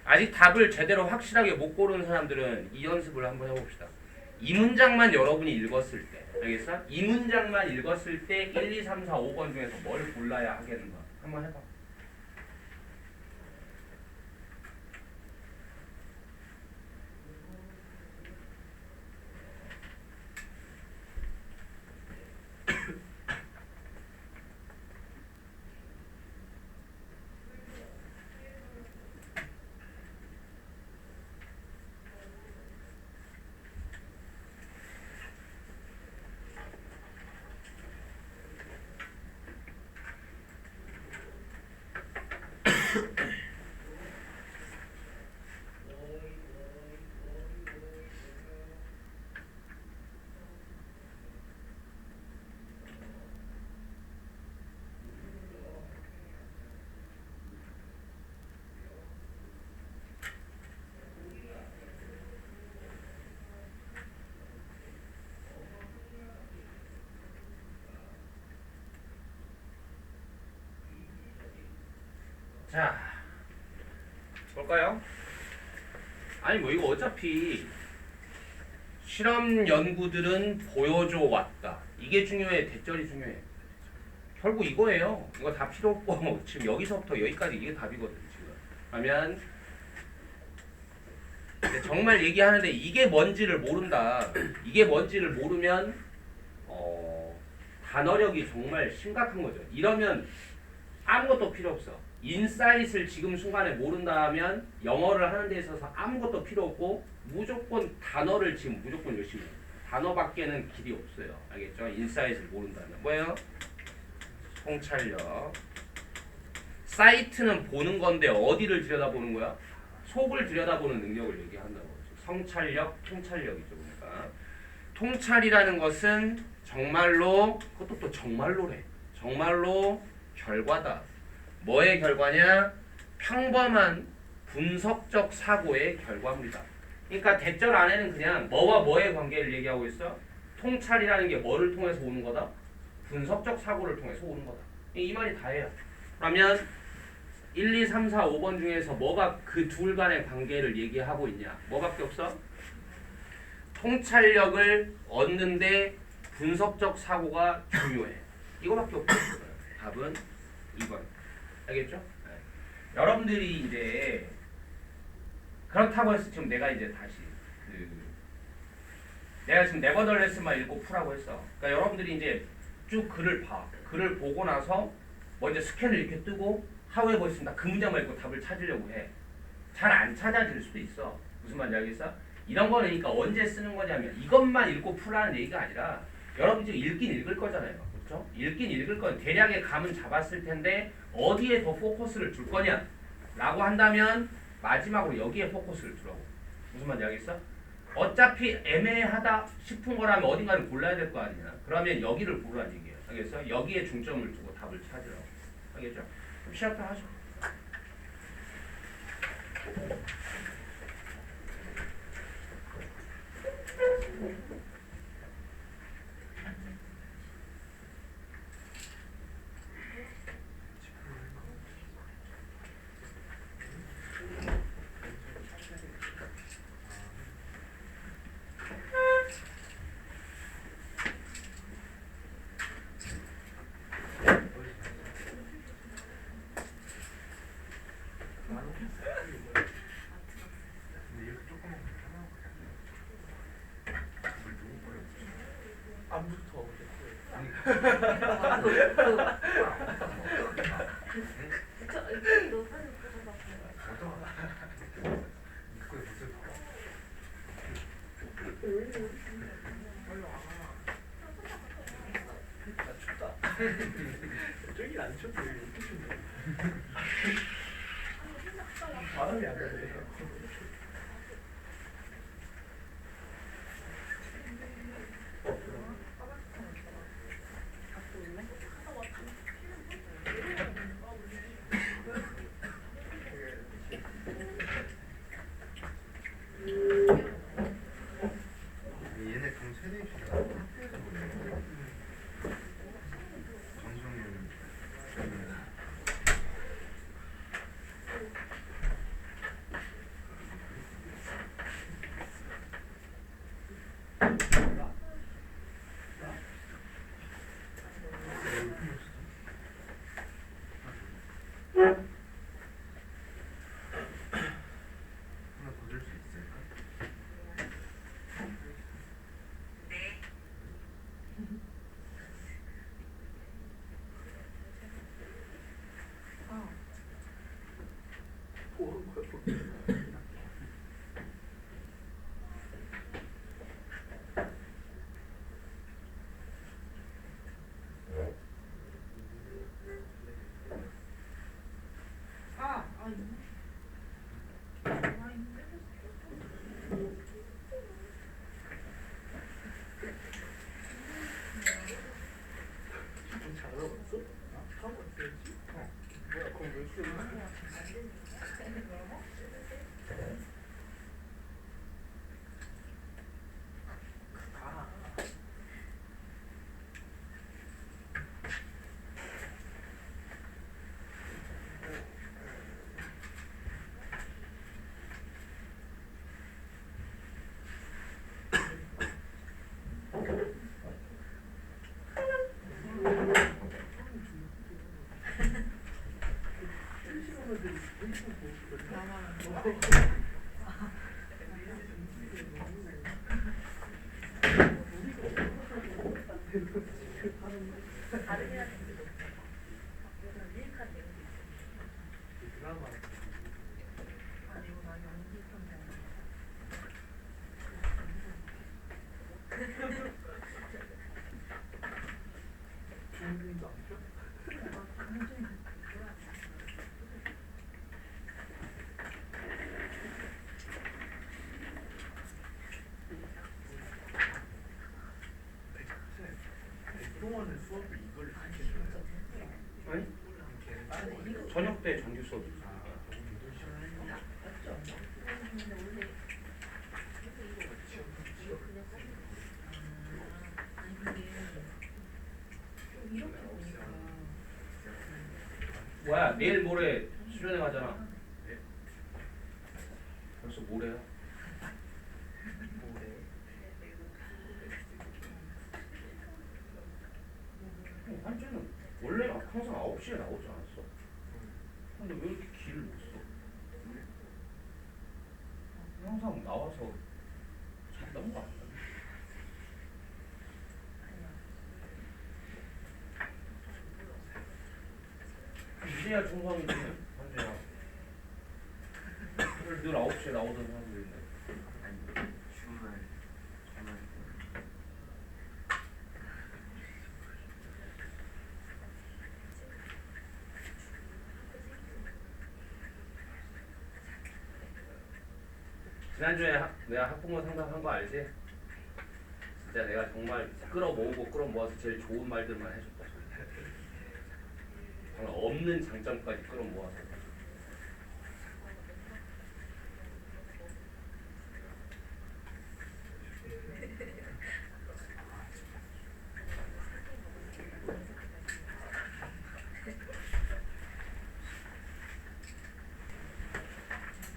아직 답을 제대로 확실하게 못 고르는 사람들은 이 연습을 한번 해봅시다. 이 문장만 여러분이 읽었을 때, 알겠어? 이 문장만 읽었을 때 1, 2, 3, 4, 5번 중에서 뭘 골라야 하겠는가? 한번 해봐. 자, 볼까요? 아니 뭐 이거 어차피 실험 연구들은 보여줘 왔다. 이게 중요해, 대절이 중요해. 결국 이거예요. 이거 다 필요 없고 지금 여기서부터 여기까지 이게 답이거든 지금. 그러면 정말 얘기하는데 이게 뭔지를 모른다. 이게 뭔지를 모르면 단어력이 정말 심각한 거죠. 이러면 아무것도 필요 없어. 인사이트를 지금 순간에 모른다 하면 영어를 하는 데 있어서 아무것도 필요 없고 무조건 단어를 지금 무조건 열심히 해요. 단어밖에는 길이 없어요. 알겠죠? 인사이트를 모른다면 뭐예요? 통찰력. 사이트는 보는 건데 어디를 들여다보는 거야? 속을 들여다보는 능력을 얘기한다고. 성찰력, 통찰력이죠. 그러니까 통찰이라는 것은 정말로, 그것도 또 정말로래. 정말로 결과다. 뭐의 결과냐? 평범한 분석적 사고의 결과입니다. 그러니까 대절 안에는 그냥 뭐와 뭐의 관계를 얘기하고 있어? 통찰이라는 게 뭐를 통해서 오는 거다? 분석적 사고를 통해서 오는 거다. 이 말이 다예요. 그러면 1, 2, 3, 4, 5번 중에서 뭐가 그 둘 간의 관계를 얘기하고 있냐? 뭐밖에 없어? 통찰력을 얻는데 분석적 사고가 중요해. 이거밖에 없어. 답은 2번. 알겠죠? 네. 여러분들이 이제 그렇다고 해서 지금 내가 이제 다시 내가 지금 네버덜레스만 읽고 푸라고 했어. 그러니까 여러분들이 이제 쭉 글을 봐. 글을 보고 나서 먼저 스캔을 이렇게 뜨고 하우에 보였습니다. 그 문장만 읽고 답을 찾으려고 해. 잘 안 찾아질 수도 있어. 무슨 말인지 알겠어? 이런 거는 그러니까 언제 쓰는 거냐면 이것만 읽고 푸라는 얘기가 아니라 여러분 지금 읽긴 읽을 거잖아요. 그렇죠? 읽긴 읽을 건 대략의 감은 잡았을 텐데 어디에 더 포커스를 줄 거냐 라고 한다면 마지막으로 여기에 포커스를 두라고. 무슨 말인지 알겠어? 어차피 애매하다 싶은 거라면 어딘가를 골라야 될 거 아니냐. 그러면 여기를 고르라는 얘기예요. 알겠어? 여기에 중점을 두고 답을 찾으라고. 알겠죠? 그럼 시작부터 하죠. 근데 이렇게 조그만 거 하나밖에 안 붙어. 너 사진 보셔서 저기 안 쳤어. 이렇게 쳤네. 바람이 안 가네. 얘네 그럼 세대식이야. 학교에서 보는 거. 정성윤. 하나 더 줄 수 있을까? 뭐 하는 거야? 좀 잘하고 하고 있어야지. 뭐야? 그럼 왜 쓰는 가. 다른이라는 얘기도 없어. 요즘 유익한 내용도 있어. 드라마 아니고 난 연기 편데. 중딩도 안 펴? 백종원의 수업을 이걸 시켜줘요. 아니 걔는 다른 거 해요. 저녁 때 정규 수업 있으니까. 너무 유도시하네. 맞지 않나? 근데 원래 이거 그냥 하는 아니 근데 좀 이렇게 보니까 뭐야 내일 모레 수련회 가잖아. 벌써 모레야. 뭐래? 한주는 원래 항상 9시에 나오지 않았어? 근데 왜 이렇게 길을 못 써? 항상 나와서 잔다는 거 아니야? 이제야 중성이지 한주야. 늘 9시에 나오던 사람들인데. 아니 주말 주말 지난주에 내가 학부모 상담한 거 알지? 진짜 내가 정말 끌어모아서 제일 좋은 말들만 해줬다. 정말 없는 장점까지 끌어모아서.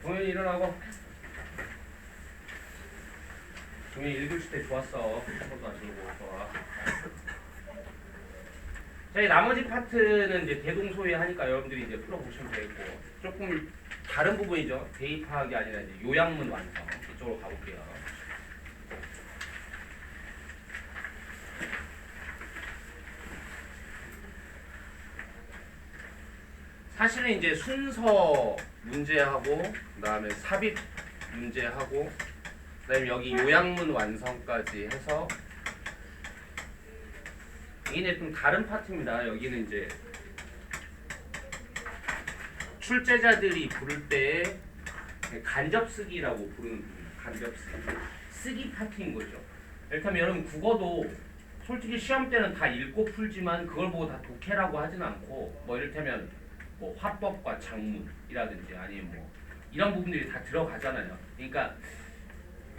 동현이 일어나고. 동현이 읽을 때 좋았어. 한번도 안 들고 좋아. 자, 이 나머지 파트는 이제 대동소이 하니까 여러분들이 이제 풀어보시면 되겠고, 조금 다른 부분이죠. 대입하기 아니라 이제 요약문 완성 이쪽으로 가볼게요. 사실은 이제 순서 문제하고 그다음에 삽입 문제하고 그다음에 여기 요약문 완성까지 해서 이게 좀 다른 파트입니다. 여기는 이제 출제자들이 부를 때 간접쓰기라고 부르는 부분입니다. 간접쓰기. 쓰기 파트인 거죠. 이렇다면 여러분 국어도 솔직히 시험 때는 다 읽고 풀지만 그걸 보고 다 독해라고 하진 않고 뭐 이를테면 뭐 화법과 작문이라든지 아니면 뭐 이런 부분들이 다 들어가잖아요. 그러니까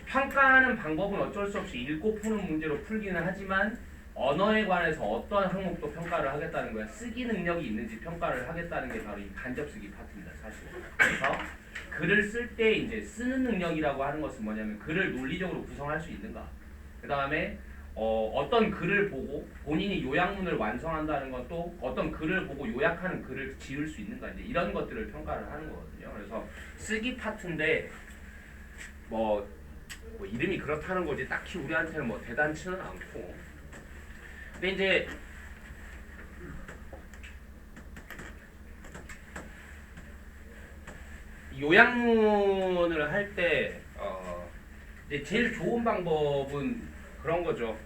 평가하는 방법은 어쩔 수 없이 읽고 푸는 문제로 풀기는 하지만 언어에 관해서 어떤 항목도 평가를 하겠다는 거야. 쓰기 능력이 있는지 평가를 하겠다는 게 바로 이 간접쓰기 파트입니다. 사실. 그래서 글을 쓸 때 이제 쓰는 능력이라고 하는 것은 뭐냐면 글을 논리적으로 구성할 수 있는가. 그 다음에 어떤 글을 보고 본인이 요약문을 완성한다는 것도 어떤 글을 보고 요약하는 글을 지을 수 있는가 이제 이런 것들을 평가를 하는 거거든요. 그래서 쓰기 파트인데 뭐 이름이 그렇다는 거지 딱히 우리한테는 뭐 대단치는 않고. 근데 이제 요약문을 할 때 이제 제일 좋은 방법은 그런 거죠.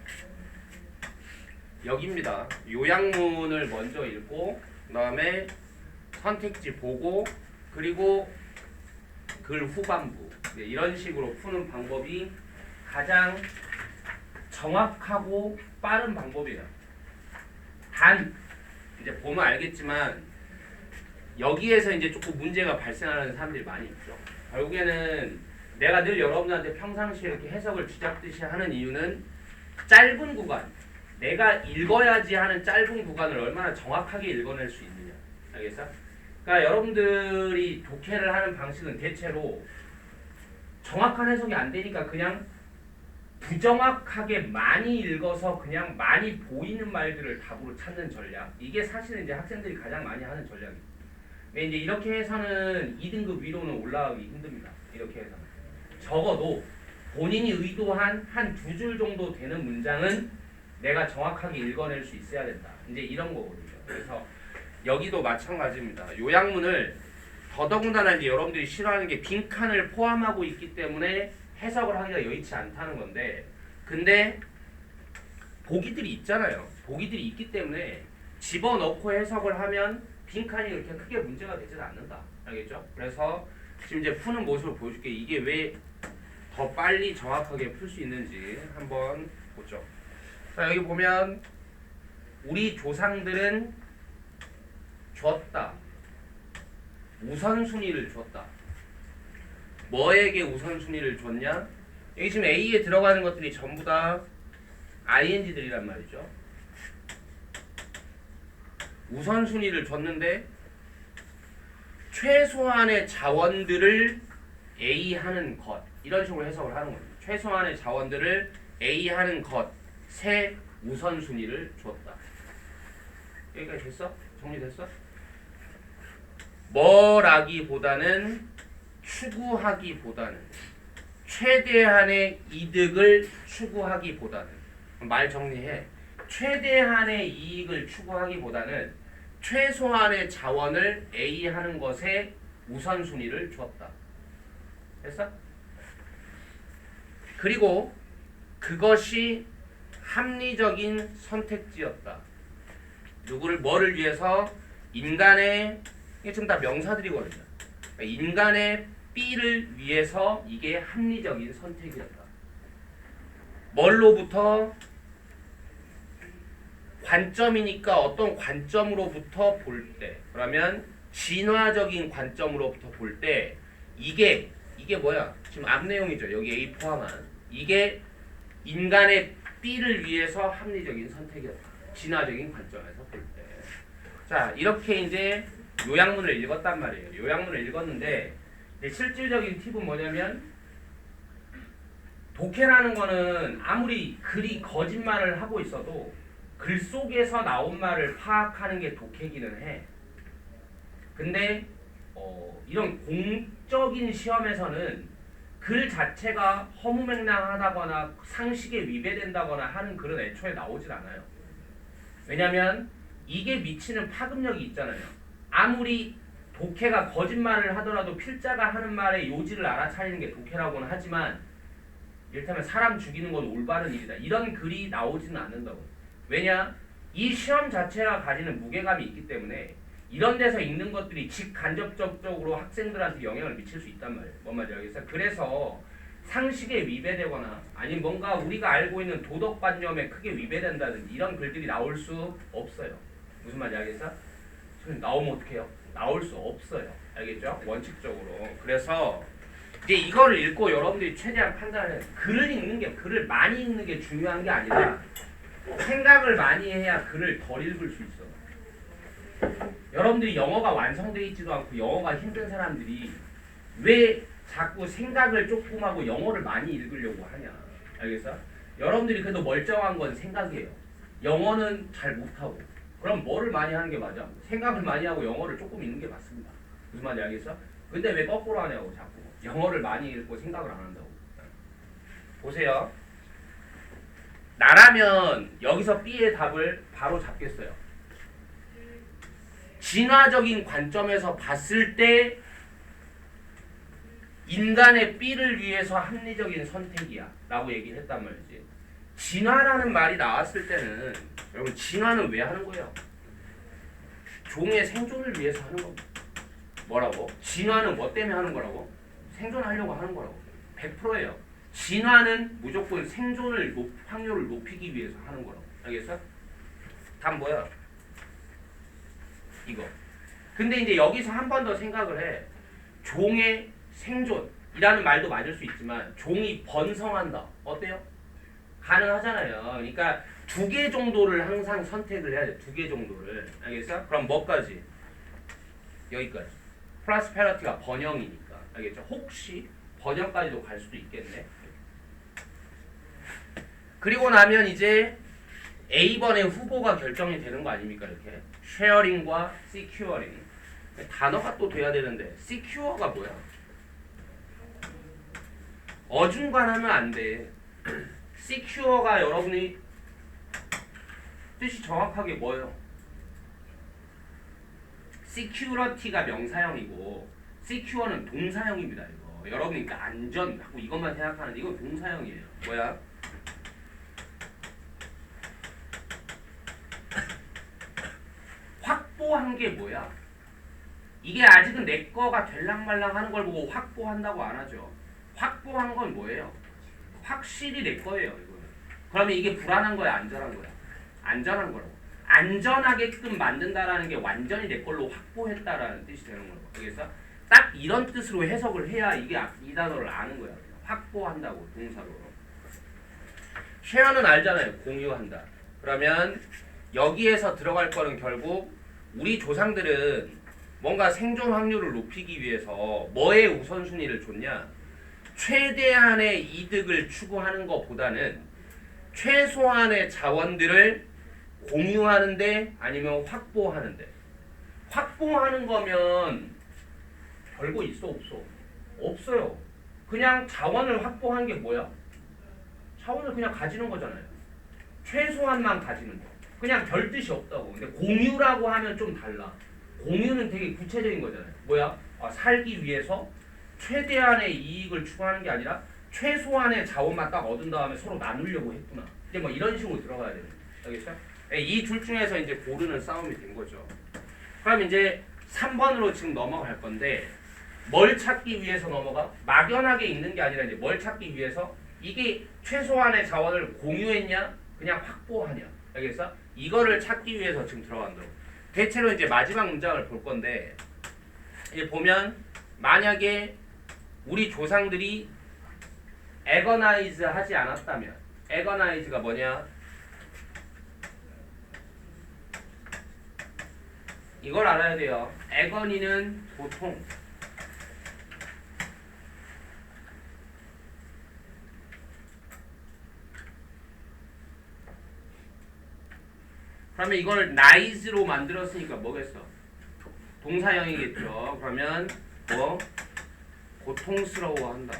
여기입니다. 요약문을 먼저 읽고 그다음에 선택지 보고 그리고 글 후반부 이런 식으로 푸는 방법이 가장 정확하고 빠른 방법이에요. 단 이제 보면 알겠지만 여기에서 이제 조금 문제가 발생하는 사람들이 많이 있죠. 결국에는 내가 늘 여러분한테 평상시에 이렇게 해석을 쥐잡듯이 하는 이유는 짧은 구간, 내가 읽어야지 하는 짧은 구간을 얼마나 정확하게 읽어낼 수 있느냐. 알겠어? 그러니까 여러분들이 독해를 하는 방식은 대체로 정확한 해석이 안 되니까 그냥 부정확하게 많이 읽어서 그냥 많이 보이는 말들을 답으로 찾는 전략. 이게 사실은 이제 학생들이 가장 많이 하는 전략입니다. 근데 이제 이렇게 해서는 2등급 위로는 올라가기 힘듭니다. 이렇게 해서는. 적어도 본인이 의도한 한 두 줄 정도 되는 문장은 내가 정확하게 읽어낼 수 있어야 된다. 이제 이런 거거든요. 그래서 여기도 마찬가지입니다. 요약문을 더더군다나 이제 여러분들이 싫어하는 게 빈칸을 포함하고 있기 때문에 해석을 하기가 여의치 않다는 건데, 근데 보기들이 있잖아요. 보기들이 있기 때문에 집어넣고 해석을 하면 빈칸이 그렇게 크게 문제가 되진 않는다. 알겠죠? 그래서 지금 이제 푸는 모습을 보여줄게. 이게 왜 더 빨리 정확하게 풀 수 있는지 한번 보죠. 자, 여기 보면 우리 조상들은 줬다. 우선순위를 줬다. 뭐에게 우선순위를 줬냐? 여기 지금 A에 들어가는 것들이 전부 다 ing들이란 말이죠. 우선순위를 줬는데 최소한의 자원들을 A 하는 것, 이런 식으로 해석을 하는 겁니다. 최소한의 자원들을 A 하는 것에 우선순위를 줬다. 여기까지 됐어? 정리됐어? 뭐라기보다는 추구하기보다는 최대한의 이득을 추구하기보다는, 말 정리해. 최대한의 이익을 추구하기보다는 최소한의 자원을 A 하는 것에 우선순위를 줬다. 됐어? 그리고 그것이 합리적인 선택지였다. 누구를, 뭐를 위해서? 인간의, 이게 지금 다 명사들이거든요. 그러니까 인간의 B를 위해서 이게 합리적인 선택이었다. 뭘로부터? 관점이니까 어떤 관점으로부터 볼 때, 그러면 진화적인 관점으로부터 볼 때 이게 뭐야? 지금 앞 내용이죠. 여기 A 포함한. 이게 인간의 B를 위해서 합리적인 선택이었다. 진화적인 관점에서 볼 때. 자, 이렇게 이제 요약문을 읽었단 말이에요. 요약문을 읽었는데 이제 실질적인 팁은 뭐냐면, 독해라는 거는 아무리 글이 거짓말을 하고 있어도 글 속에서 나온 말을 파악하는 게 독해기는 해. 근데 이런 공적인 시험에서는 글 자체가 허무맹랑하다거나 상식에 위배된다거나 하는 글은 애초에 나오질 않아요. 왜냐면 이게 미치는 파급력이 있잖아요. 아무리 독해가 거짓말을 하더라도 필자가 하는 말의 요지를 알아차리는 게 독해라고는 하지만, 이를테면 사람 죽이는 건 올바른 일이다, 이런 글이 나오지는 않는다고. 왜냐? 이 시험 자체가 가지는 무게감이 있기 때문에 이런 데서 읽는 것들이 직간접적으로 학생들한테 영향을 미칠 수 있단 말이에요. 뭔 말인지 알겠어요? 그래서 상식에 위배되거나 아니면 뭔가 우리가 알고 있는 도덕관념에 크게 위배된다든지 이런 글들이 나올 수 없어요. 무슨 말인지 알겠어? 나오면 어떡해요? 나올 수 없어요. 알겠죠? 원칙적으로. 그래서 이제 이거를 읽고 여러분들이 최대한 판단을 해요. 글을 읽는 게, 글을 많이 읽는 게 중요한 게 아니라 생각을 많이 해야 글을 덜 읽을 수 있어. 여러분들이 영어가 완성되어 있지도 않고 영어가 힘든 사람들이 왜 자꾸 생각을 조금 하고 영어를 많이 읽으려고 하냐. 알겠어? 여러분들이 그래도 멀쩡한 건 생각이에요. 영어는 잘 못하고. 그럼 뭐를 많이 하는 게 맞아? 생각을 많이 하고 영어를 조금 읽는 게 맞습니다. 무슨 말인지 알겠어? 근데 왜 거꾸로 하냐고 자꾸. 영어를 많이 읽고 생각을 안 한다고. 보세요. 나라면 여기서 B의 답을 바로 잡겠어요. 진화적인 관점에서 봤을 때 인간의 B를 위해서 합리적인 선택이야 라고 얘기를 했단 말이지. 진화라는 말이 나왔을 때는, 여러분 진화는 왜 하는 거예요? 종의 생존을 위해서 하는 겁니다. 뭐라고? 진화는 뭐 때문에 하는 거라고? 생존하려고 하는 거라고. 100%예요. 진화는 무조건 생존을 확률을 높이기 위해서 하는 거라고. 알겠어? 답 뭐야? 이거. 근데 이제 여기서 한 번 더 생각을 해. 종의 생존이라는 말도 맞을 수 있지만 종이 번성한다. 어때요? 가능하잖아요. 그러니까 2개 정도를 항상 선택을 해야 돼. 2개 정도를. 알겠어? 그럼 뭐까지? 여기까지. 프로스페러티가 번영이니까. 알겠죠? 혹시 번영까지도 갈 수도 있겠네. 그리고 나면 이제 A번의 후보가 결정이 되는 거 아닙니까? 이렇게 쉐어링과 시큐어링. 단어가 또 돼야 되는데 시큐어가 뭐야? 어중간하면 안 돼. 시큐어가 여러분이 뜻이 정확하게 뭐예요? security가 명사형이고 secure는 동사형입니다. 이거 여러분이 그러니까 안전 하고 이것만 생각하는데 이건 동사형이에요. 뭐야? 확보한 게 뭐야? 이게 아직은 내 거가 될랑말랑 하는 걸 보고 확보한다고 안 하죠. 확보한 건 뭐예요? 확실히 내 거예요. 이거는. 그러면 이게 불안한 거야, 안전한 거야? 안전한 거라고. 안전하게끔 만든다라는 게 완전히 내 걸로 확보했다라는 뜻이 되는 거라고. 알겠어? 딱 이런 뜻으로 해석을 해야 이게 이 단어를 아는 거야. 확보한다고 동사로. 쉐어는 알잖아요. 공유한다. 그러면 여기에서 들어갈 거는 결국 우리 조상들은 뭔가 생존 확률을 높이기 위해서 뭐에 우선순위를 줬냐? 최대한의 이득을 추구하는 것보다는 최소한의 자원들을 공유하는데 아니면 확보하는데. 확보하는 거면 별거 있어 없어? 없어요. 그냥 자원을 확보한 게 뭐야? 자원을 그냥 가지는 거잖아요. 최소한만 가지는 거. 그냥 별 뜻이 없다고. 근데 공유라고 하면 좀 달라. 공유는 되게 구체적인 거잖아요. 뭐야? 살기 위해서 최대한의 이익을 추구하는 게 아니라 최소한의 자원만 딱 얻은 다음에 서로 나누려고 했구나. 이제 뭐 이런 식으로 들어가야 되는 거죠. 알겠죠? 이 둘 중에서 이제 고르는 싸움이 된 거죠. 그럼 이제 3번으로 지금 넘어갈 건데 뭘 찾기 위해서 넘어가? 막연하게 있는 게 아니라 이제 뭘 찾기 위해서 이게 최소한의 자원을 공유했냐? 그냥 확보하냐? 알겠어? 이거를 찾기 위해서 지금 들어간다고. 대체로 이제 마지막 문장을 볼 건데 이제 보면 만약에 우리 조상들이 agonize 하지 않았다면 agonize가 뭐냐? 이걸 알아야 돼요. agony는 고통. 그러면 이걸 nice로 만들었으니까 뭐겠어? 동사형이겠죠. 그러면 뭐 고통스러워한다.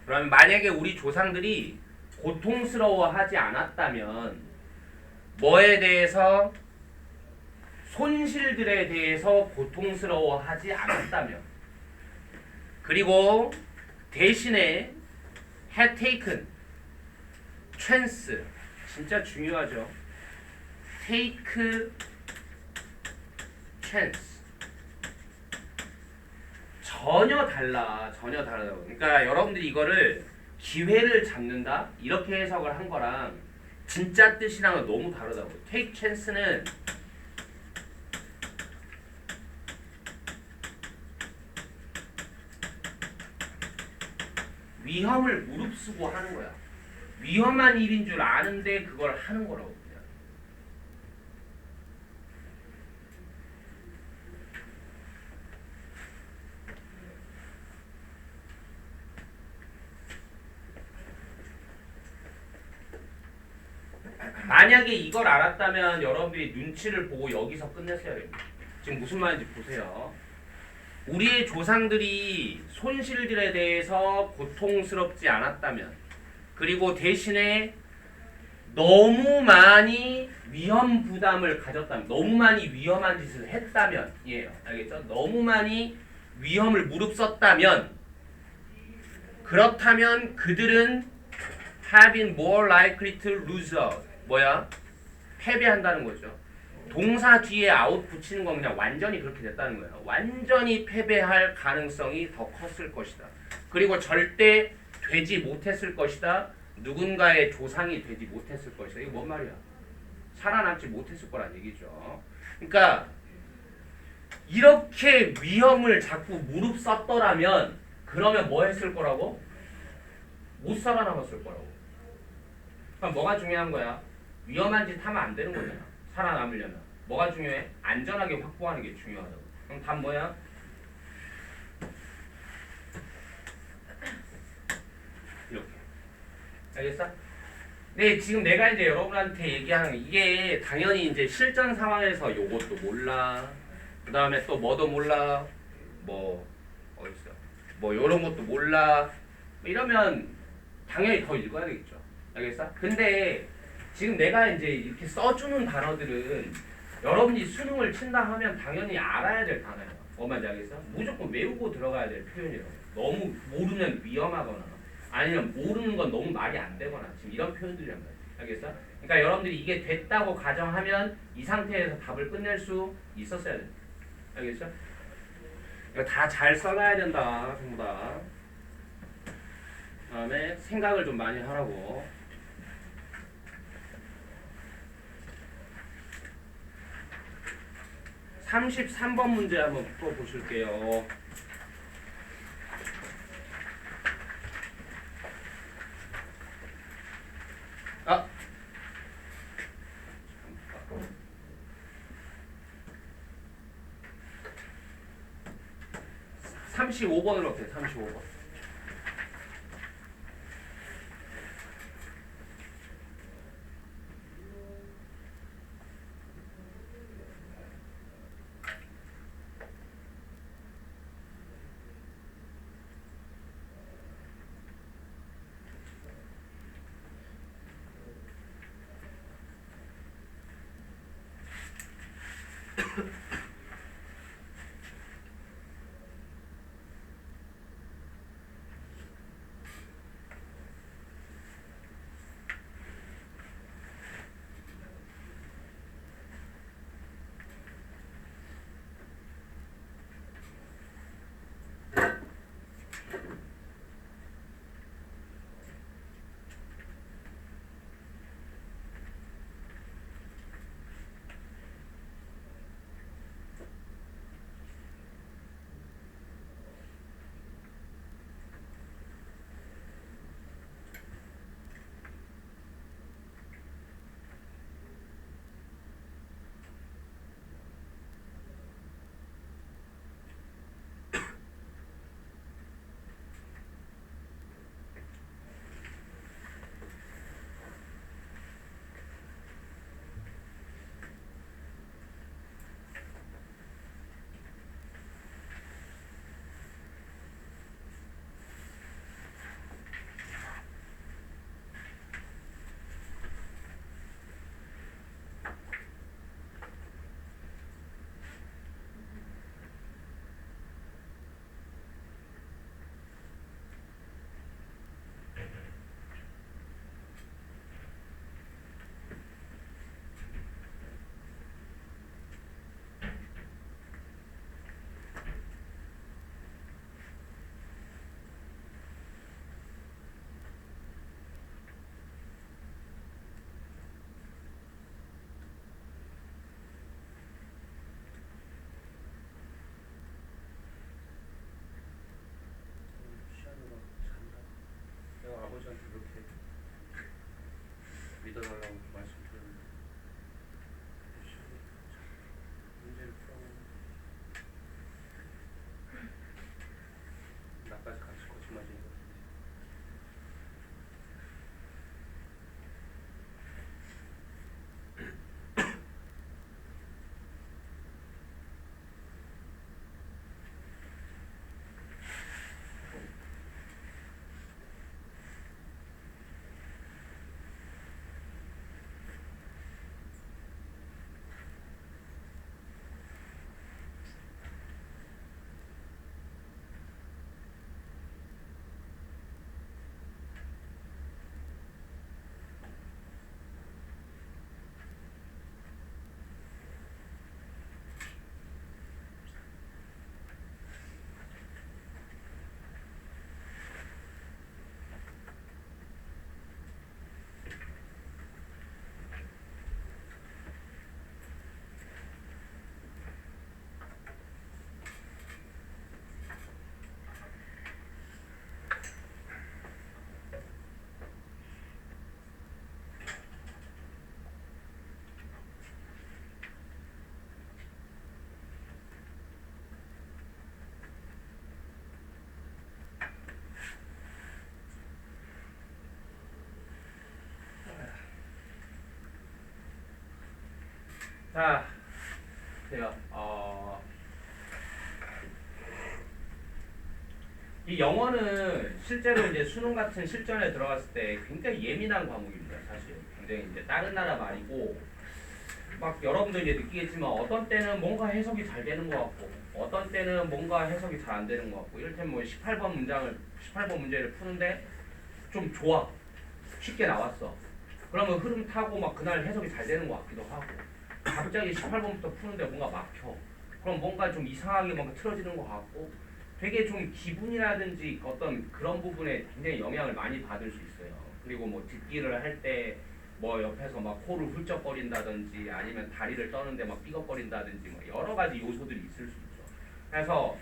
그러면 만약에 우리 조상들이 고통스러워하지 않았다면 뭐에 대해서 손실들에 대해서 고통스러워하지 않았다면 그리고 대신에 had taken chance 진짜 중요하죠. take chance 전혀 달라. 전혀 다르다고. 그러니까 여러분들이 이거를 기회를 잡는다 이렇게 해석을 한 거랑 진짜 뜻이랑은 너무 다르다고. take chance는 위험을 무릅쓰고 하는 거야. 위험한 일인 줄 아는데 그걸 하는 거라고. 그냥. 만약에 이걸 알았다면 여러분들이 눈치를 보고 여기서 끝냈어야 됩니다. 지금 무슨 말인지 보세요. 우리의 조상들이 손실들에 대해서 고통스럽지 않았다면 그리고 대신에 너무 많이 위험 부담을 가졌다면 너무 많이 위험한 짓을 했다면 이에요. 알겠죠? 너무 많이 위험을 무릅썼다면 그렇다면 그들은 have been more likely to lose out. 뭐야? 패배한다는 거죠. 동사 뒤에 out 붙이는 건 그냥 완전히 그렇게 됐다는 거예요. 완전히 패배할 가능성이 더 컸을 것이다. 그리고 절대 되지 못했을 것이다. 누군가의 조상이 되지 못했을 것이다. 이거 뭔 말이야? 살아남지 못했을 거란 얘기죠. 그러니까 이렇게 위험을 자꾸 무릅썼더라면 그러면 뭐 했을 거라고? 못 살아남았을 거라고. 그럼 뭐가 중요한 거야? 위험한 짓 하면 안 되는 거잖아. 살아남으려면. 뭐가 중요해? 안전하게 확보하는 게 중요하다고. 그럼 답 뭐야? 이렇게. 알겠어? 네, 지금 내가 이제 여러분한테 얘기하는 이게 당연히 이제 실전 상황에서 요것도 몰라. 그 다음에 또 뭐도 몰라. 뭐 어딨어? 뭐 요런 것도 몰라. 이러면 당연히 더 읽어야 되겠죠. 알겠어? 근데 지금 내가 이제 이렇게 써주는 단어들은 여러분이 수능을 친다 하면 당연히 알아야 될 단어예요. 뭔 말인지 알겠어? 무조건 외우고 들어가야 될 표현이라고. 너무 모르면 위험하거나 아니면 모르는 건 너무 말이 안 되거나 지금 이런 표현들이란 말이야. 알겠어? 그러니까 여러분들이 이게 됐다고 가정하면 이 상태에서 답을 끝낼 수 있었어야 돼. 알겠어? 이거 다 잘 써놔야 된다. 전부 다. 그다음에 생각을 좀 많이 하라고. (33번) 문제 한번 풀어보실게요. 아! 35번으로 할게요. 35번. 내가 아버지한테 그렇게 믿어달라고 말씀드렸는데 문제를 풀어보면 나까지 같이 거짓말쟁이 같은데. 자, 돼요. 이 영어는 실제로 이제 수능 같은 실전에 들어갔을 때 굉장히 예민한 과목입니다. 사실 굉장히 이제 다른 나라 말이고 막 여러분들 이제 느끼겠지만 어떤 때는 뭔가 해석이 잘 되는 것 같고 어떤 때는 뭔가 해석이 잘 안 되는 것 같고 이를테면 뭐 18번 문제를 푸는데 좀 좋아 쉽게 나왔어. 그러면 흐름 타고 막 그날 해석이 잘 되는 것 같기도 하고 갑자기 18번부터 푸는데 뭔가 막혀. 그럼 뭔가 좀 이상하게 뭔가 틀어지는 것 같고 되게 좀 기분이라든지 어떤 그런 부분에 굉장히 영향을 많이 받을 수 있어요. 그리고 뭐 듣기를 할 때 뭐 옆에서 막 코를 훌쩍거린다든지 아니면 다리를 떠는데 막 삐걱거린다든지 뭐 여러 가지 요소들이 있을 수 있죠. 그래서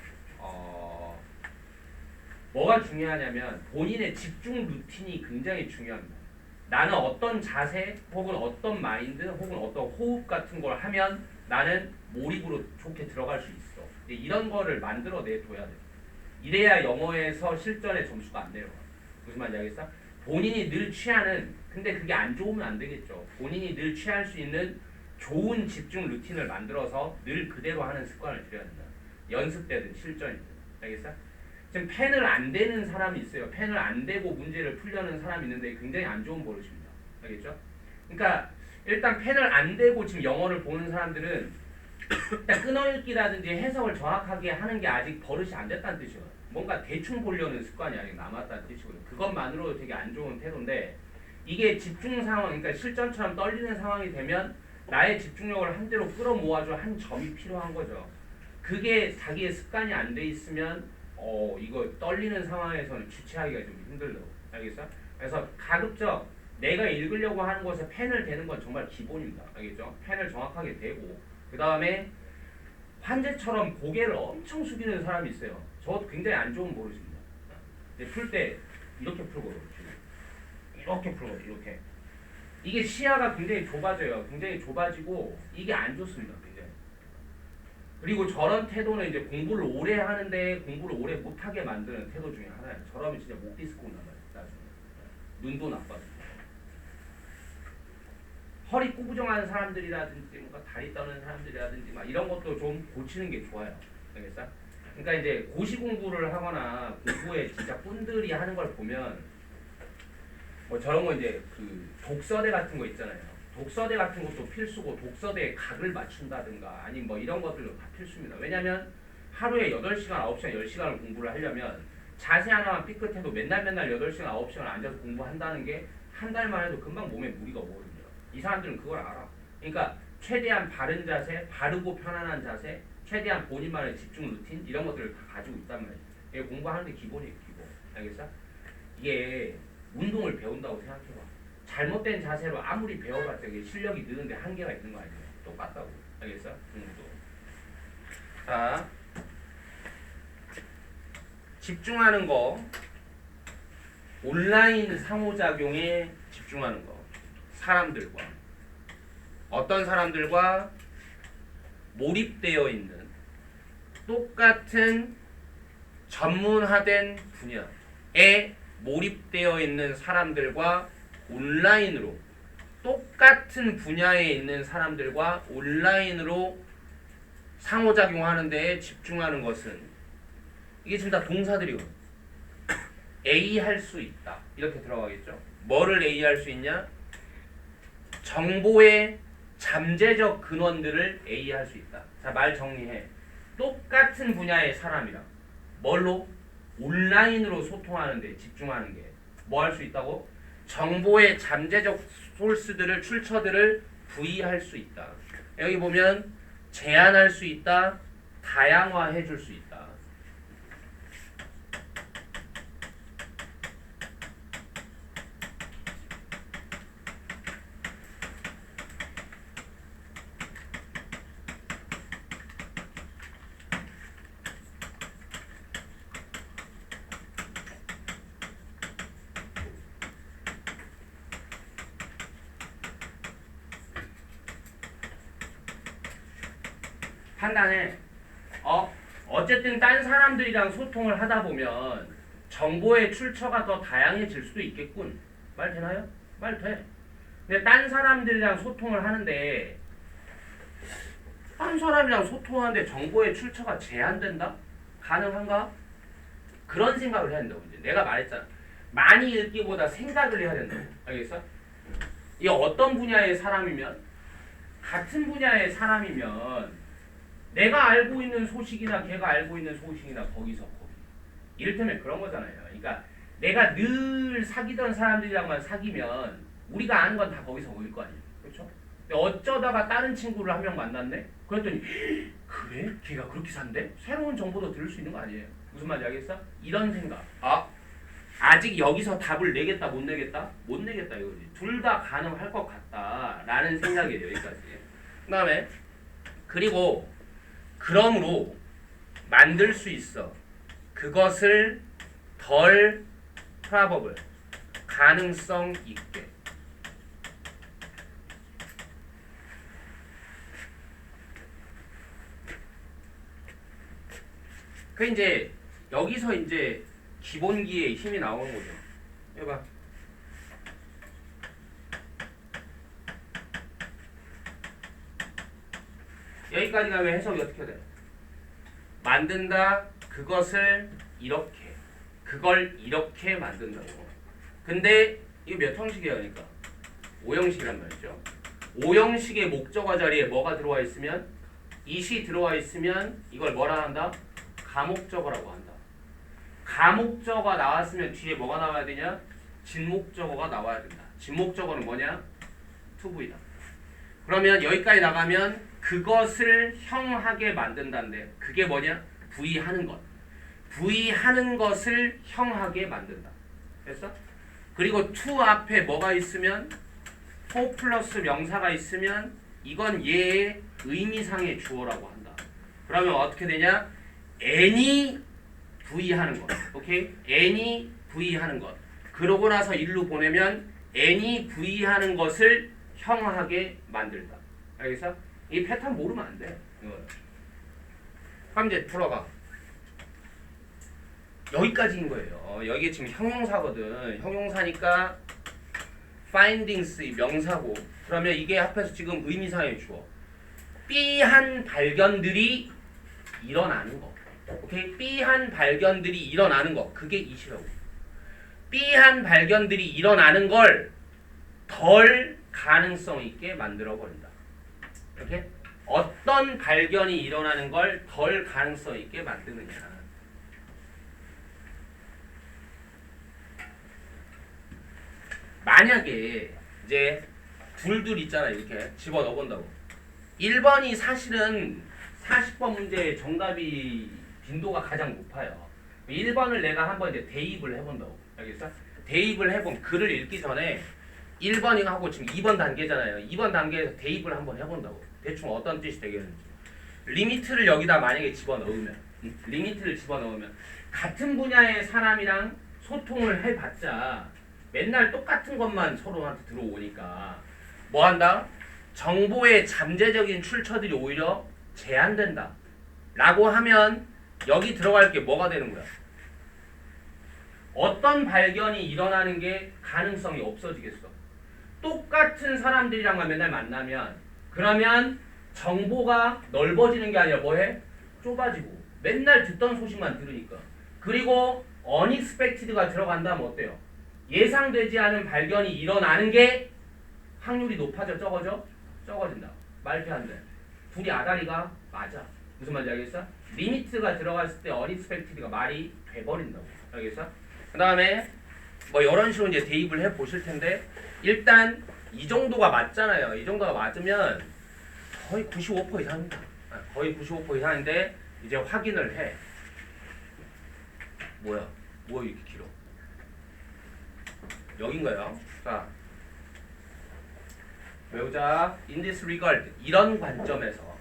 뭐가 중요하냐면 본인의 집중 루틴이 굉장히 중요합니다. 나는 어떤 자세 혹은 어떤 마인드 혹은 어떤 호흡 같은 걸 하면 나는 몰입으로 좋게 들어갈 수 있어. 이런 거를 만들어내줘야 돼. 이래야 영어에서 실전에 점수가 안 내려가. 무슨 말인지 알겠어? 본인이 늘 취하는 근데 그게 안 좋으면 안 되겠죠. 본인이 늘 취할 수 있는 좋은 집중 루틴을 만들어서 늘 그대로 하는 습관을 들여야 된다. 연습 때든 실전이든. 알겠어? 지금 펜을 안 대는 사람이 있어요. 펜을 안 대고 문제를 풀려는 사람이 있는데 굉장히 안 좋은 버릇입니다. 알겠죠? 그러니까 일단 펜을 안 대고 지금 영어를 보는 사람들은 일단 끊어읽기라든지 해석을 정확하게 하는 게 아직 버릇이 안 됐다는 뜻이에요. 뭔가 대충 보려는 습관이 아직 남았다는 뜻이거든요. 그것만으로도 되게 안 좋은 태도인데 이게 집중 상황, 그러니까 실전처럼 떨리는 상황이 되면 나의 집중력을 한 대로 끌어모아줄 한 점이 필요한 거죠. 그게 자기의 습관이 안 돼 있으면 이거 떨리는 상황에서는 주체하기가 좀 힘들다고. 알겠어? 그래서 가급적 내가 읽으려고 하는 것에 펜을 대는 건 정말 기본입니다. 알겠죠? 펜을 정확하게 대고 그 다음에 환자처럼 고개를 엄청 숙이는 사람이 있어요. 저것도 굉장히 안 좋은 버릇입니다. 풀 때 이렇게 풀거든요. 이렇게 풀거든요. 이렇게. 이게 시야가 굉장히 좁아져요. 굉장히 좁아지고 이게 안 좋습니다. 굉장히. 그리고 저런 태도는 이제 공부를 오래 하는데 공부를 오래 못하게 만드는 태도 중에 하나예요. 저러면 진짜 목 디스코 나가요. 나중에. 눈도 나빠져요. 허리 꾸부정하는 사람들이라든지 뭔가 다리 떠는 사람들이라든지 막 이런 것도 좀 고치는 게 좋아요. 알겠어? 그러니까 이제 고시 공부를 하거나 공부에 진짜 꾼들이 하는 걸 보면 뭐 저런 거 이제 그 독서대 같은 거 있잖아요. 독서대 같은 것도 필수고 독서대에 각을 맞춘다든가 아니면 뭐 이런 것들도 다 필수입니다. 왜냐면 하루에 8시간, 9시간, 10시간을 공부를 하려면 자세 하나만 삐끗해도 맨날 8시간, 9시간 앉아서 공부한다는 게 한 달만 해도 금방 몸에 무리가 오거든요. 이 사람들은 그걸 알아. 그러니까 최대한 바른 자세, 바르고 편안한 자세, 최대한 본인만의 집중 루틴 이런 것들을 다 가지고 있단 말이에요. 이게 공부하는 데 기본이에요. 기본. 알겠어? 이게 운동을 배운다고 생각해봐. 잘못된 자세로 아무리 배워봤자 이게 실력이 느는데 한계가 있는 거 아니에요. 똑같다고. 알겠어? 자, 집중하는 거. 온라인 상호작용에 집중하는 거. 사람들과 어떤 사람들과 몰입되어 있는 똑같은 전문화된 분야에 몰입되어 있는 사람들과 온라인으로 똑같은 분야에 있는 사람들과 온라인으로 상호작용하는 데에 집중하는 것은 이게 지금 다 동사들이거든요. A 할 수 있다. 이렇게 들어가겠죠. 뭐를 A 할 수 있냐? 정보의 잠재적 근원들을 A 할 수 있다. 자, 말 정리해. 똑같은 분야의 사람이랑 뭘로? 온라인으로 소통하는 데 집중하는 게 뭐 할 수 있다고? 정보의 잠재적 소스들을 출처들을 부의할 수 있다. 여기 보면 제한할 수 있다. 다양화해 줄 수 있다. 판단해. 어쨌든 딴 사람들이랑 소통을 하다 보면 정보의 출처가 더 다양해질 수도 있겠군. 말 되나요? 말 돼. 근데 딴 사람들이랑 소통을 하는데 딴 사람이랑 소통하는데 정보의 출처가 제한된다? 가능한가? 그런 생각을 해야 된다고. 이제 내가 말했잖아. 많이 읽기보다 생각을 해야 된다고. 알겠어? 이 어떤 분야의 사람이면 같은 분야의 사람이면 내가 알고 있는 소식이나 걔가 알고 있는 소식이나 거기서 거기. 이를테면 그런 거잖아요. 그러니까 내가 늘 사귀던 사람들이랑만 사귀면 우리가 아는 건 다 거기서 거길 거 아니에요. 그렇죠? 근데 어쩌다가 다른 친구를 한 명 만났네? 그랬더니 그래? 걔가 그렇게 산대? 새로운 정보도 들을 수 있는 거 아니에요? 무슨 말인지 알겠어? 이런 생각. 아직 여기서 답을 내겠다 못 내겠다? 못 내겠다 이거지. 둘 다 가능할 것 같다라는 생각이에요. 여기까지. 그 다음에 그리고 그러므로 만들 수 있어. 그것을 덜 probable 가능성 있게. 그 이제 여기서 이제 기본기의 힘이 나오는 거죠. 해봐. 여기까지 가면 해석이 어떻게 돼? 만든다. 그것을 이렇게. 그걸 이렇게 만든다고. 근데 이게 몇 형식이야 그러니까? 5형식이란 말이죠. 5형식의 목적어 자리에 뭐가 들어와 있으면 it이 들어와 있으면 이걸 뭐라 한다? 가목적어라고 한다. 가목적어가 나왔으면 뒤에 뭐가 나와야 되냐? 진목적어가 나와야 된다. 진목적어는 뭐냐? 투부이다. 그러면 여기까지 나가면 그것을 형하게 만든다는데 그게 뭐냐? 부의하는 것. 부의하는 것을 형하게 만든다. 됐어? 그리고 to 앞에 뭐가 있으면 for 플러스 명사가 있으면 이건 얘의 의미상의 주어라고 한다. 그러면 어떻게 되냐? any 부의하는 것. 오케이? any 부의하는 것. 그러고 나서 일로 보내면 any 부의하는 것을 형하게 만들다. 알겠어? 이 패턴 모르면 안 돼. 그럼 이제 풀어가. 여기까지인 거예요. 여기 지금 형용사거든. 형용사니까 findings 명사고. 그러면 이게 앞에서 지금 의미상의 주어. B한 발견들이 일어나는 거. 오케이? B한 발견들이 일어나는 거. 그게 이시라고. B한 발견들이 일어나는 걸 덜 가능성 있게 만들어 버린다. 이렇게 어떤 발견이 일어나는 걸 덜 가능성 있게 만드느냐. 만약에 이제 둘 있잖아. 이렇게 집어넣어 본다고. 1번이 사실은 40번 문제의 정답이 빈도가 가장 높아요. 1번을 내가 한번 이제 대입을 해본다고. 알겠어? 대입을 해본 글을 읽기 전에 1번이 하고 지금 2번 단계잖아요. 2번 단계에서 대입을 한번 해본다고. 대충 어떤 뜻이 되겠는지. 리미트를 여기다 만약에 집어넣으면 리미트를 집어넣으면 같은 분야의 사람이랑 소통을 해봤자 맨날 똑같은 것만 서로한테 들어오니까 뭐 한다? 정보의 잠재적인 출처들이 오히려 제한된다. 라고 하면 여기 들어갈 게 뭐가 되는 거야? 어떤 발견이 일어나는 게 가능성이 없어지겠어. 똑같은 사람들이랑만 맨날 만나면 그러면 정보가 넓어지는 게 아니라 뭐해? 좁아지고 맨날 듣던 소식만 들으니까. 그리고 unexpected가 들어간다면 어때요? 예상되지 않은 발견이 일어나는 게 확률이 높아져 적어져? 적어진다. 말도 안 돼. 둘이 아다리가 맞아. 무슨 말인지 알겠어? 리미트가 들어갔을 때 unexpected가 말이 돼버린다고. 알겠어? 그 다음에 뭐 이런 식으로 이제 대입을 해 보실 텐데 일단 이 정도가 맞잖아요. 이 정도가 맞으면 거의 95% 이상입니다. 거의 95% 이상인데 이제 확인을 해. 뭐야 이렇게 길어? 여긴가요? 자, 외우자. In this regard, 이런 관점에서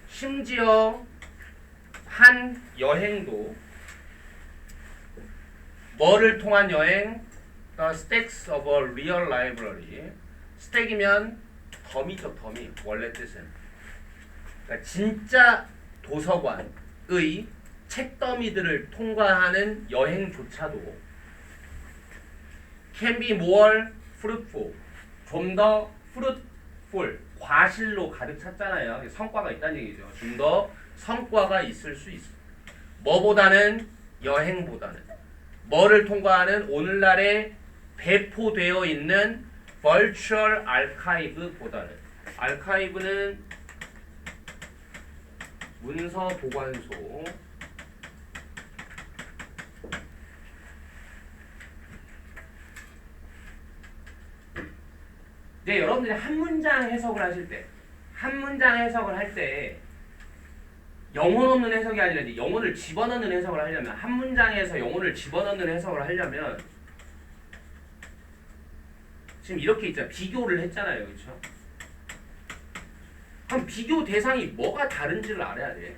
심지어 한 여행도 뭐를 통한 여행? The stacks of a real library. 스택이면 더미죠, 더미. 원래 뜻은. 그러니까 진짜 도서관의 책더미들을 통과하는 여행조차도 can be more fruitful. 좀 더 fruitful. 과실로 가득 찼잖아요. 성과가 있다는 얘기죠. 좀 더 성과가 있을 수 있어. 뭐보다는 여행보다는 뭐를 통과하는 오늘날에 배포되어 있는 Virtual Archive보다는 아카이브는 문서 보관소 이제 여러분들이 한 문장 해석을 하실 때 한 문장 해석을 할 때 영혼 없는 해석이 아니라 이제 영혼을 집어넣는 해석을 하려면 한 문장에서 영혼을 집어넣는 해석을 하려면 지금 이렇게 있잖아. 비교를 했잖아요. 그렇죠? 그럼 비교 대상이 뭐가 다른지를 알아야 돼.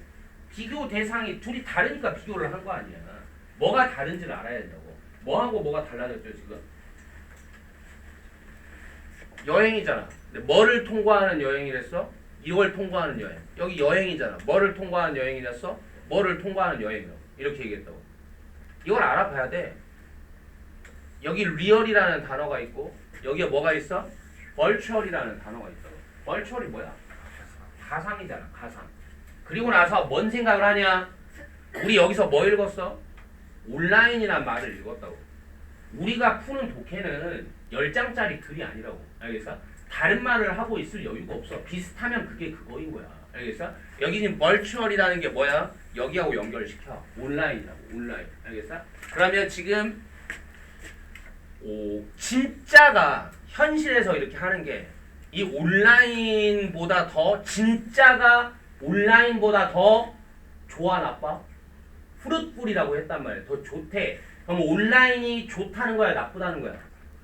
비교 대상이 둘이 다르니까 비교를 한 거 아니야. 뭐가 다른지를 알아야 된다고. 뭐하고 뭐가 달라졌죠 지금? 여행이잖아. 근데 뭐를 통과하는 여행이랬어? 이걸 통과하는 여행. 여기 여행이잖아. 뭐를 통과하는 여행이랬어? 뭐를 통과하는 여행이라고. 이렇게 얘기했다고. 이걸 알아봐야 돼. 여기 리얼이라는 단어가 있고 여기에 뭐가 있어? 벌추얼이라는 단어가 있다고. 벌추얼이 뭐야? 가상이잖아. 가상. 그리고 나서 뭔 생각을 하냐? 우리 여기서 뭐 읽었어? 온라인이란 말을 읽었다고. 우리가 푸는 독해는 10장짜리 글이 아니라고. 알겠어? 다른 말을 하고 있을 여유가 없어. 비슷하면 그게 그거인 거야. 알겠어? 여기 지금 벌추얼이라는 게 뭐야? 여기하고 연결시켜. 온라인이라고. 온라인. 알겠어? 그러면 지금 진짜가 현실에서 이렇게 하는 게 이 온라인보다 더 진짜가 온라인보다 더 좋아 나빠? 프루트풀이라고 했단 말이야. 더 좋대. 그럼 온라인이 좋다는 거야 나쁘다는 거야?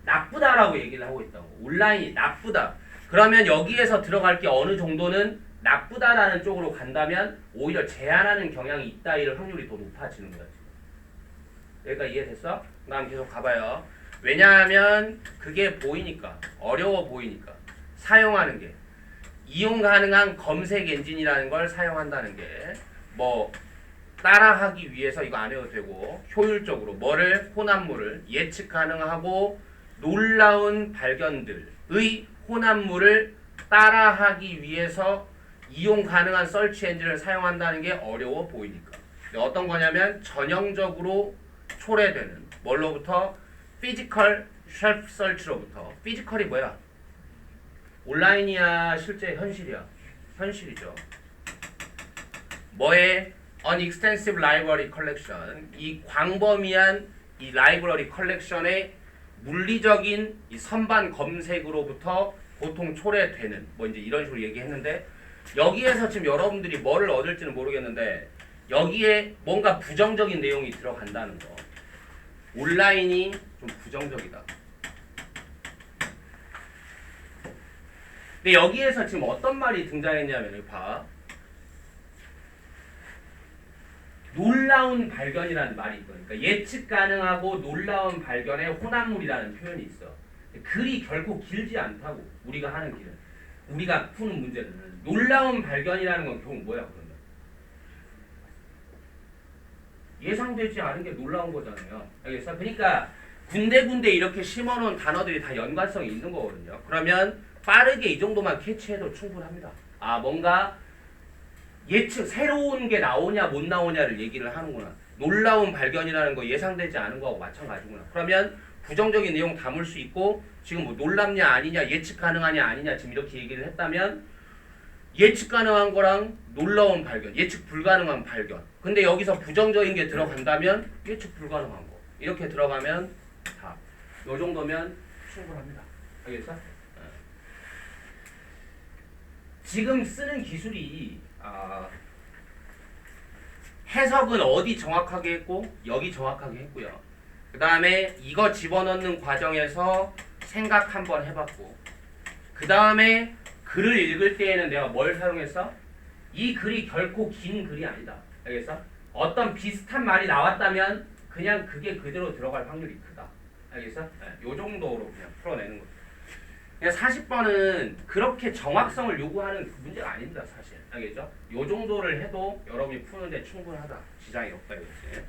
나쁘다라고 얘기를 하고 있다고. 온라인이 나쁘다. 그러면 여기에서 들어갈 게 어느 정도는 나쁘다라는 쪽으로 간다면 오히려 제한하는 경향이 있다 이럴 확률이 더 높아지는 거야. 여기가 이해됐어? 그 다음 계속 가봐요. 왜냐하면 그게 보이니까. 어려워 보이니까. 사용하는 게. 이용 가능한 검색 엔진이라는 걸 사용한다는 게 뭐 따라하기 위해서 이거 안 해도 되고 효율적으로 뭐를 혼합물을 예측 가능하고 놀라운 발견들의 혼합물을 따라하기 위해서 이용 가능한 서치 엔진을 사용한다는 게 어려워 보이니까. 어떤 거냐면 전형적으로 초래되는 뭘로부터? 피지컬 쉘프 서치로부터. 피지컬이 뭐야? 온라인이야 실제 현실이야? 현실이죠. 뭐의 An extensive library collection. 이 광범위한 이 라이브러리 컬렉션의 물리적인 이 선반 검색으로부터 보통 초래되는 뭐 이제 이런 식으로 얘기했는데 여기에서 지금 여러분들이 뭐를 얻을지는 모르겠는데 여기에 뭔가 부정적인 내용이 들어간다는 거. 온라인이 좀 부정적이다. 근데 여기에서 지금 어떤 말이 등장했냐면 여기 봐. 놀라운 발견이라는 말이 있거든. 그러니까 예측 가능하고 놀라운 발견의 혼합물이라는 표현이 있어. 글이 결코 길지 않다고. 우리가 하는 길은. 우리가 푸는 문제는. 놀라운 발견이라는 건 결국 뭐야 그러면? 예상되지 않은 게 놀라운 거잖아요. 알겠어? 그러니까 군데군데 이렇게 심어놓은 단어들이 다 연관성이 있는 거거든요. 그러면 빠르게 이 정도만 캐치해도 충분합니다. 아 뭔가 예측 새로운 게 나오냐 못 나오냐를 얘기를 하는구나. 놀라운 발견이라는 거 예상되지 않은 거하고 마찬가지구나. 그러면 부정적인 내용 담을 수 있고 지금 뭐 놀랍냐 아니냐 예측 가능하냐 아니냐 지금 이렇게 얘기를 했다면 예측 가능한 거랑 놀라운 발견, 예측 불가능한 발견. 근데 여기서 부정적인 게 들어간다면 예측 불가능한 거. 이렇게 들어가면 다. 요 정도면 충분합니다. 알겠어? 지금 쓰는 기술이 해석은 어디 정확하게 했고 여기 정확하게 했고요. 그 다음에 이거 집어넣는 과정에서 생각 한번 해봤고 그 다음에 글을 읽을 때에는 내가 뭘 사용했어? 이 글이 결코 긴 글이 아니다. 알겠어? 어떤 비슷한 말이 나왔다면 그냥 그게 그대로 들어갈 확률이 크다. 알겠어? 네, 요 정도로 그냥 풀어내는 거죠. 그냥 40번은 그렇게 정확성을 요구하는 문제가 아닙니다. 사실. 알겠죠? 요 정도를 해도 여러분이 푸는데 충분하다. 지장이 없다 이거지.